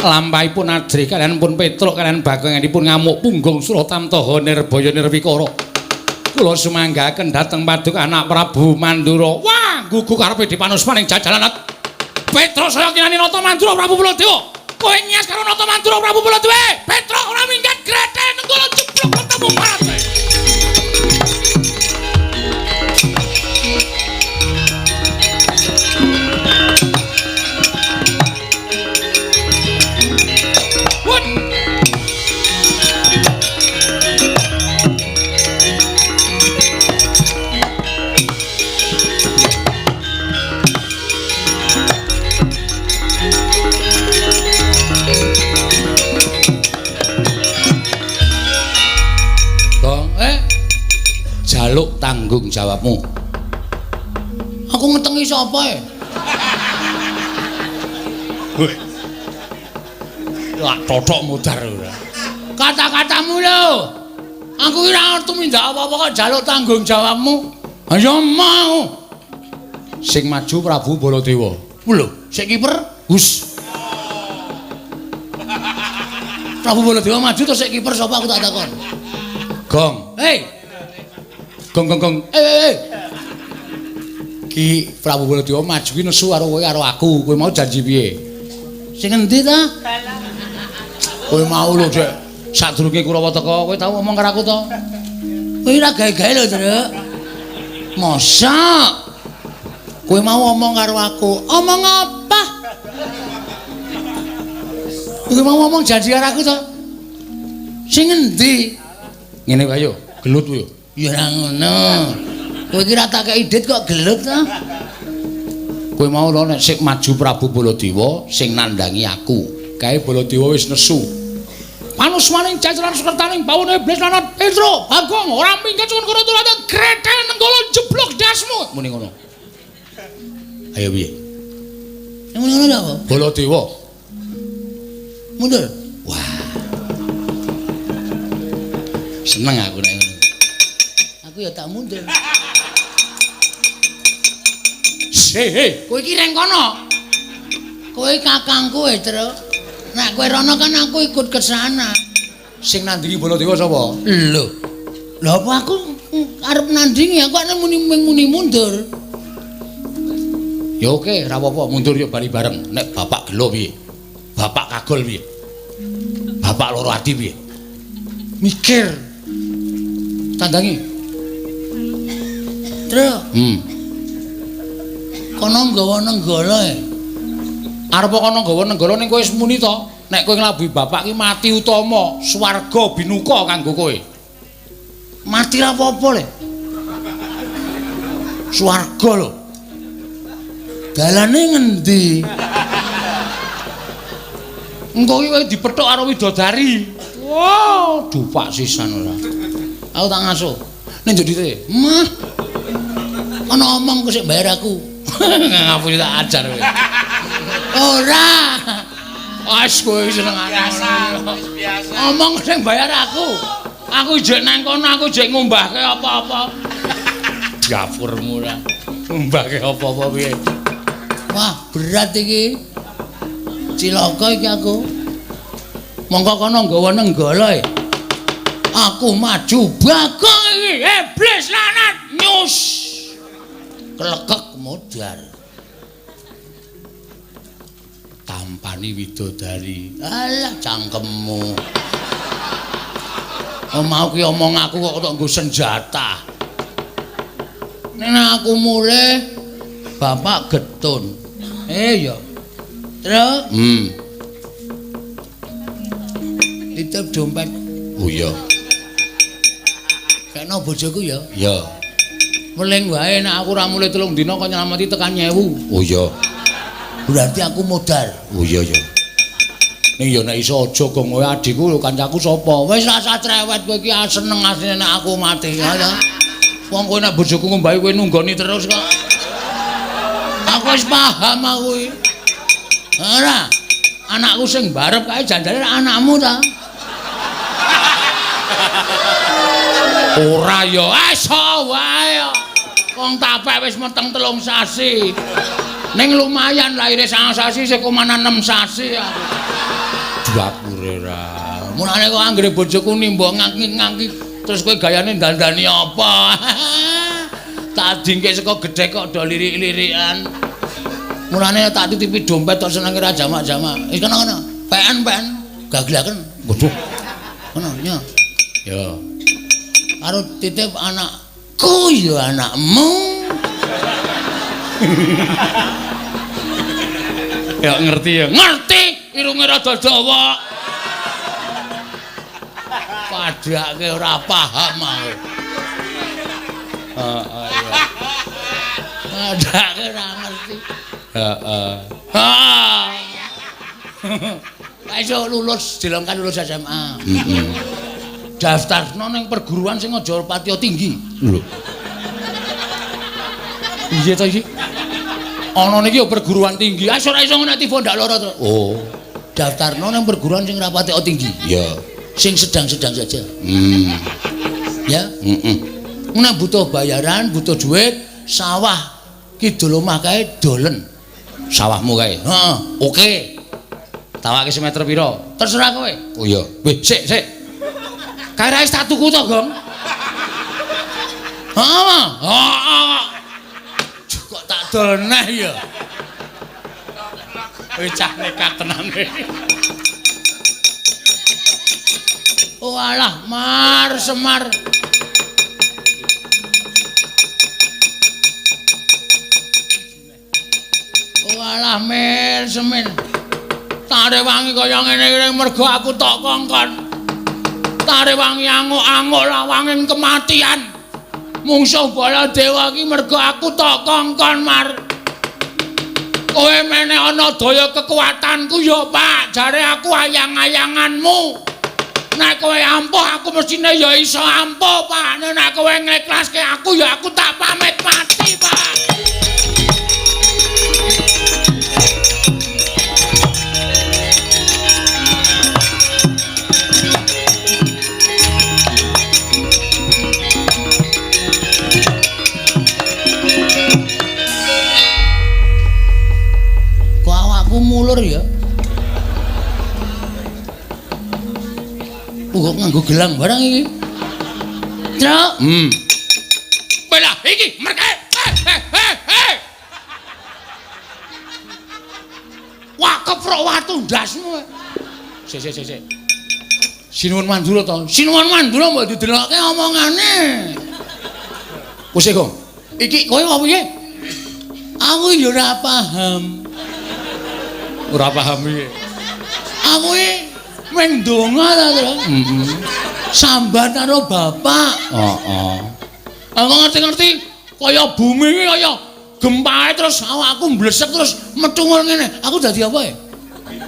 Lampahipun Adri kalian pun Petruk kalian Bagongipun ngamuk punggung Suratamtaha Nirbaya Nirwikara. Kula sumanggaken dhateng paduka anak Prabu Mandura. Wah, gugu karepe dipanusman ing jajalan. Petruk saya kinani nata Mandura Prabu Baladewa. Kowe nyas karo nata Mandura Prabu Baladewa. Petruk ora minggat grete nenggala jeblok ketemu parat. Jaluk tanggung jawabmu. Aku ngetengi sapa e? Wah, totok mudar ora. Kata-katamu lho. Aku ora ngerti mindak apa-apa kok jaluk tanggung jawabmu. Ayo mau. Sing maju Prabu Baladewa. Lho, sik kiper? Hus. Prabu Baladewa maju terus sik kiper sapa aku tak takon. Gong. Hei. Gong. Ki Prabu Baladewa maju ki nesu karo kowe karo aku. Kowe mau janji piye? Sing endi ta? Kowe mau lho, Dek. Sadurunge Kurawa teka, kowe tau ngomong karo aku to? Kowe ora gawe-gawe lho, Truk. Mosok. Kowe mau ngomong karo aku. Omong apa? Kowe mau ngomong janji karo aku to? Sing endi? Ngene wae yo, gelut kowe yo. Ya ora ngono. Kowe iki ra tak kei dit kok gelut to? Kowe mau lho nek sik maju Prabu Baladewa sing nandangi aku. Kae Baladewa wis nesu. Panusmaning jajaran sekretaning bawone iblis lanat Petro, Bagong ora minggat sukun kono tulate grete nenggala jeblok dasmu. Muni ngono. Ayo piye? Muni ngono apa? Baladewa. Mundur. Wah. Seneng aku nek ngono. Aku ya tak mundur. Hei, kowe iki reng kono. Kowe kakangku e, Tru. Nek kowe rono kan aku ikut ke sana. Sing nandingi Baladewa sapa? Lho. Lha apa aku arep nandingi aku nek muni mundur. Ya oke, ora apa-apa mundur yuk bali bareng. Nek bapak gelo piye? Bapak kagol piye? Bapak loro ati piye? Mikir. Tandangi. Truk. Kono nggawa nenggala. Arep kono nggawa nenggala ning kowe wis muni to, nek kowe nglabuhi bapak ki mati utama, swarga binuka kanggo kowe. Mati ra apa-apa le. Swarga lho. Dalane ngendi? Engko ki kowe dipethuk karo widodari. Wow, dupak sisan ora. Aku tak ngasuh. Ning jodite, "Mah. Ana omong kok sik bayar aku." Ngapun tak ajar kowe. Ora. Wes kowe seneng Biasa. Omong sing bayar aku. Aku jek nang kono aku jek ngombahke apa-apa. Dapurmu ra. Mbake apa-apa piye? Wah, berat iki. Cilaka iki aku. Mongko kono nggawa nenggala e. Aku maju bagong iki. Iblis lanat nyus. Kelekek modar. Tampani widodari. Alah cangkemmu. Mau ki omong aku kok tok nggo senjata. Nek aku mulih bapak getun. Ya. Terus titip dompet. Oh iya. Kena bojoku ya. Ya. Meling wae nek aku ora mulih 3 dina kok nyelamati tekan 1000. Oh iya. Berarti aku modal. Oh iya ya. Ning ya nek iso aja gong kowe adikku lho kancaku sapa? Wis rasa cerewet kowe iki seneng asline nek aku mati. Ya. Wong kowe nek bojoku ngombahi kowe nunggoni terus kok. Aku wis paham aku iki. Ora. Anakku sing barep kae jandane anakmu ta? Ora ya. Iso wae. Wong tapek wis meteng 3 sasi. Ning lumayan lahir 9 sasi 1,6 sasi aku. Dapure ra. Mulane kok anggere bojoku nimbok ngangki-ngangki terus kowe gayane dandani apa? Tak dingke saka gedhe kok do lirik-lirikan. Mulane tak titipi dompet tok senenge ra jamak-jamak. Wis kono-kono. PN gaglaken. Waduh. Kono ya. Ya. Karo titip anakku ya anakmu. Ya ngerti ya. Ngerti irunge rada dawa. Padake ora paham aku. Heeh. Padake ora ngerti. Heeh. Iso lulus dilengkan lulus SMA. Heeh. Daftarno ning perguruan sing aja patiya tinggi. Lho. Iya ta iki? Ana niki ya perguruan tinggi. Ora iso nek tiba ndak lara to. Oh. Daftarno ning perguruan sing ra patiya tinggi. Ya. Sing sedang-sedang saja. Ya. Heeh. Nek butuh bayaran, butuh duit, sawah kidul omah kae dolen. Sawahmu kae. Heeh. Oke. Tawake semeter pira? Terserah kowe. Oh iya. Weh, sik. Kae ra wis tak tuku to, Gong? Heeh. Kok tak doneh ya. Wis cah nekat tenan kowe. Oh alah, Mar Semar. Oh alah, Mil Semin. Tare wangi kaya ngene iki mergo aku tok kongkon. Tare wangi anguk-anguk lawanging kematian. Mungsuh Baladewa iki mergo aku tok kongkon, Mar. Kowe meneh ana daya kekuatanku ya, Pak. Jare aku ayang-ayanganmu. Nek kowe ampuh aku mestine ya iso ampuh, Pak. Nek kowe ngiklaske aku ya aku tak pamit mati, Pak. Kok awakku mulur ya? Kok nganggo gelang barang iki? Truk. Belah iki merke. Wah, keprok watu ndasmu. Sik. Sinuwun Mandura to. Sinuwun Mandura mbok didelokke omongane. Wis, Gong. Iki kowe apa piye? Aku ya ora paham. Ora paham piye? Aku meng donga ta, Tru. Sambat karo bapak. Heeh. Aku ngerti-ngerti kaya bumi iki kaya gempae terus awakku mblesek terus metu ngene. Aku dadi apa ya?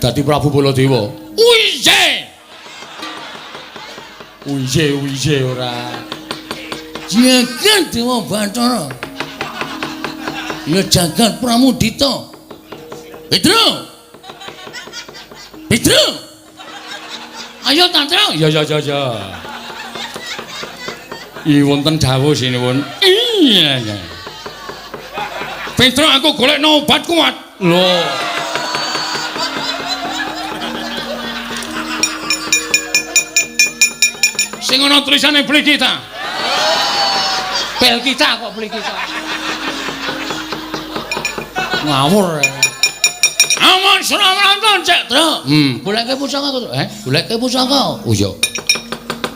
Dadi Prabu Baladewa. Uije. Uije ora. Jagat Dewa Bathara. Ya jagat Pramudita. Petro. Petro. Ayo Tantro. Ya. I wonten dawuh sinuwun. Iya. Petro aku golekno obat kuat. Lho. Sing ana tulisane beli kita. Bel kita kok beli kita. Ngawur. Aman selamat cek, Tru. Goleke pusaka kok, Goleke pusaka. Oh iya.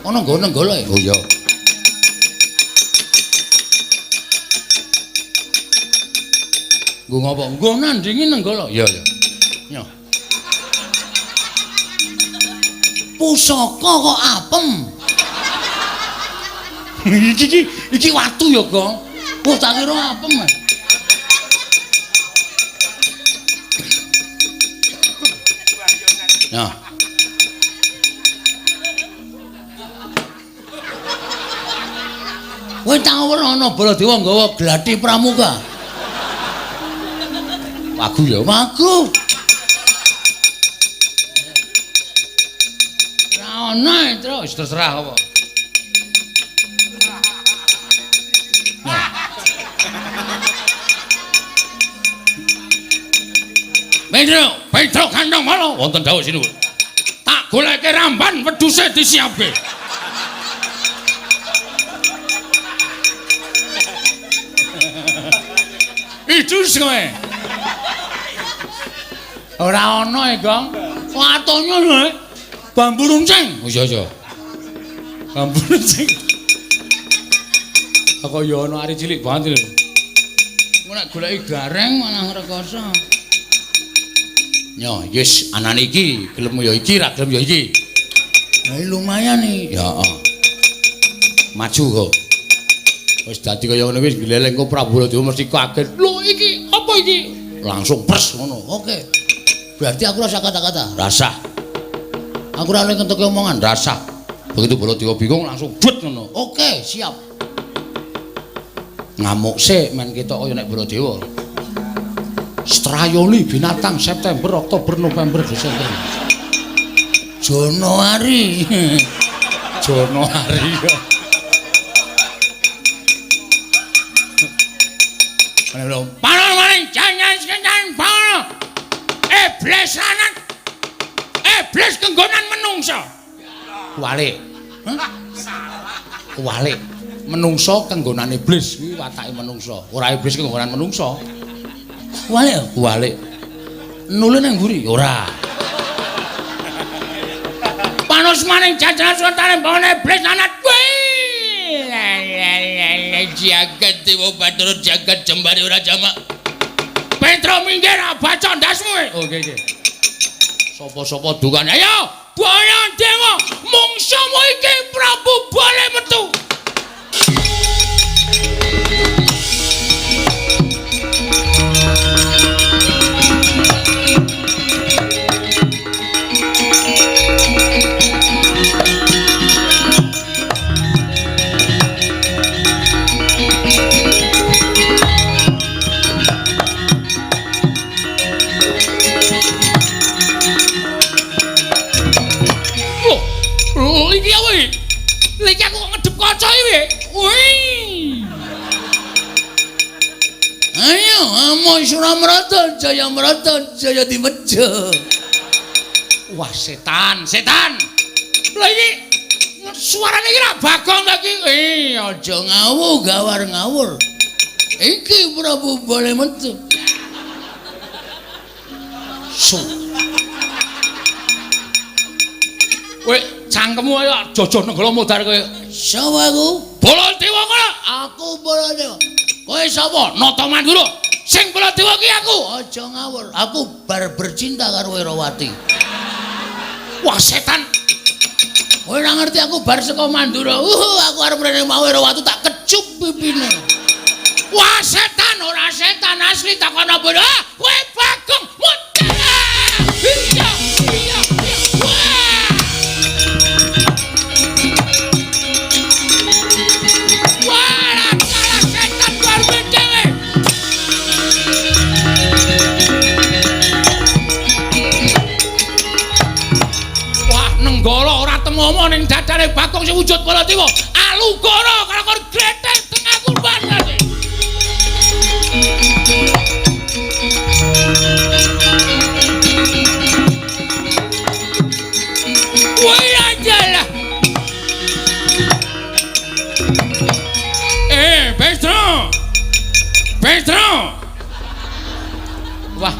Ana nggo golek. Oh iya. Nggo ngopo? Nggo nandingi nenggala. Iya. Ya. Pusaka kok apem. iki watu ya, Gong. Oh, tak kira apem. Nah. Kowe tau ora ana Baladewa nggawa glathi pramuka? Wagu ya. Wagu. Ra ono terus terserah apa. Pedro kandang malo wonten dawuh sinuwun. Tak goleke ramban wedhuse disiapke. Itu kowe. Ora ono e, Gong. Watonyo lho. Bambu runcing. Oh iya. Bambu runcing. Kok ya ana ari cilik banget lho. Engko nek goleki gareng malah ngrekoso. Yo, yes, anane iki gelem ya iki, ra gelem ya iki. Lah lumayan iki. Ya, maju kok. Wis dadi kaya ngene wis gleleng kok Prabu Baladewa mesti kaget. Lho iki apa iki? Langsung pres ngono. Oke. Berarti aku rasa kata-kata. Rasah. Aku ora oleh kentuke omongan. Rasah. Begitu Baladewa bingung langsung but ngono. Oke, siap. Ngamuk sik men ketok kaya nek Baladewa. Strayoli binatang September, Oktober, November, Desember. Januari. Januari. Panon maning jangan sekencan panon. Iblis lanang. Iblis kenggonan menungso. Kuwalik. Kuwalik. Menungso kenggonan iblis kuwi watake menungso. Ora iblis kenggonan menungso. Kuwalik. Nulun nang mburi ora. Panos maning jajaran sultane bawane iblis lanang. Jagat Dewa Bathara jagat jembare ora jamak. Petro minggir baca ndasmu. Oke. Sapa-sapa dukane ayo Baya Dewa mungsumu iki Prabu Bale metu. Iki apa iki? Lagi aku ngedep kaca iki. Wih. Ayo, amo Suramrata, Jaya Dimeja. Wah, setan. Lah iki suarane iki ra Bagong ta iki. Aja ngawur, gawar ngawur. Iki Prabu Bale metu. Kowe cangkemmu ayo jojo negara modar kowe. Sapa aku? Baladewa kowe. Aku Baladewa. Kowe sapa? Nata Mandura. Sing Baladewa ki aku. Aja ngawur. Aku bar bercinta karo Werawati. Wah setan. Kowe ora ngerti aku bar saka Mandura. Aku arep rene mau Werawati tak kecup pipine. Wah setan ora setan asli takon apa? Kowe Bagong Mutiara. Iya iya iya. Wah. Wah, kalah setan bar dhewe. Wah, nenggala ora temomo ning dadane Bagong sing wujud Baladewa. Alugara karo kon gletek tengah kurban lagi. Woi aja lah. Petro. Wah,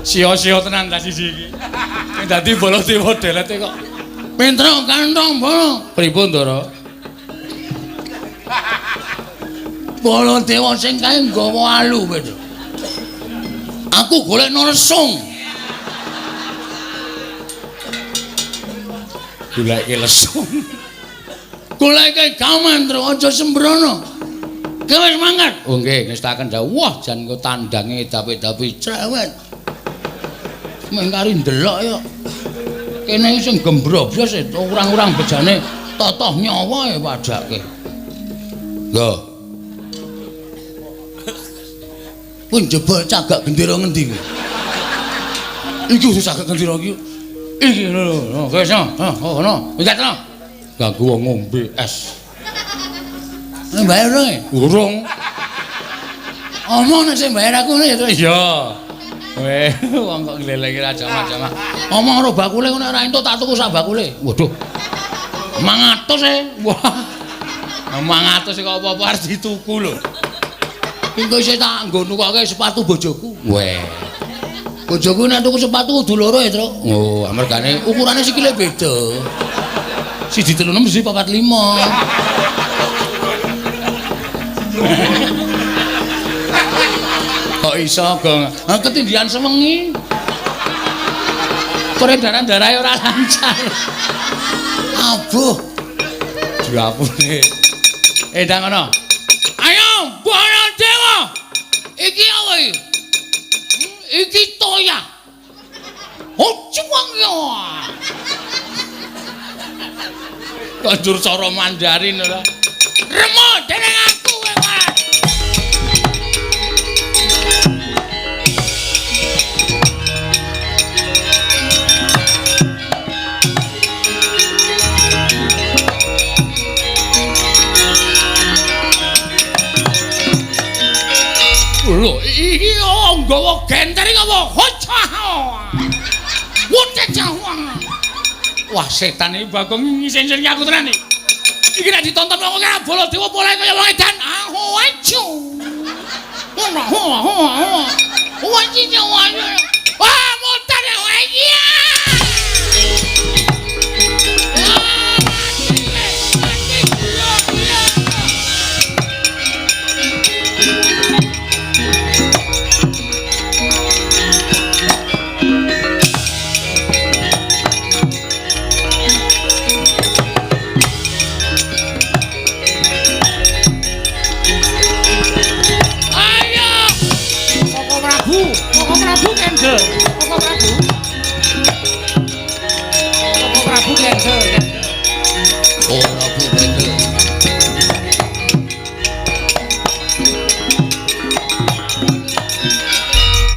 sia-sia tenan ta siji iki. Sing dadi Baladewa delete kok. Petro kantong bono. Pripun, Ndara? Baladewa sing kae nggawa alu, Petro. Aku golek Narsung. Goleke lesung. Goleke gaman, Tru, aja sembrono. Kowe wis mangkat? Oh nggih, ngestaken dawuh. Wah, jan engko tandange dapi-dapi cerewet. Mengkari ndelok ya. Kene sing gembroblos urang-urang bejane totoh nyawa ya padake. Lho. Kuwi njebol cagak gendera ngendi kuwi? Iki wis cagak gendera iki. Iki lho, wis ngono. Iki to. Ganggu wong ngombe es. Bayar urung. Omong nek sing bayar aku ngene ya, Tru. Iya. Weh, wong kok nglelengi ra jamaah-jamaah. Omong karo bakule ngono ora entuk tak tuku sak bakule. Waduh. 500 Wah. 500 kok apa-apa arep dituku lho. Engko isih tak nggo nukoke sepatu bojoku. Weh. Bojoku nek tuku sepatu kudu loro ya, Tru. Oh, amargane ukurane sikile beda. Siji 36 siji 45. Kok iso, Gong? Ketindihan sewengi. Peredaran darah ora lancar. Abuh. Diapune. Ndang ngono. Ayo, Baladewa. Iki apa iki? Iki toya. Oh, cuwang yo. Kondur cara Mandarin ora. Remo dening aku kowe, Mas. Lho, iki nggawa gentering apa? Hocah. Wote jawang. Wah, setan iki Bagong ngising-ising aku tenan iki. Iki nek ditonton wong kaya Baladewa pola kaya wong edan. Aho acu. Wah, wah, wah. Wah, iki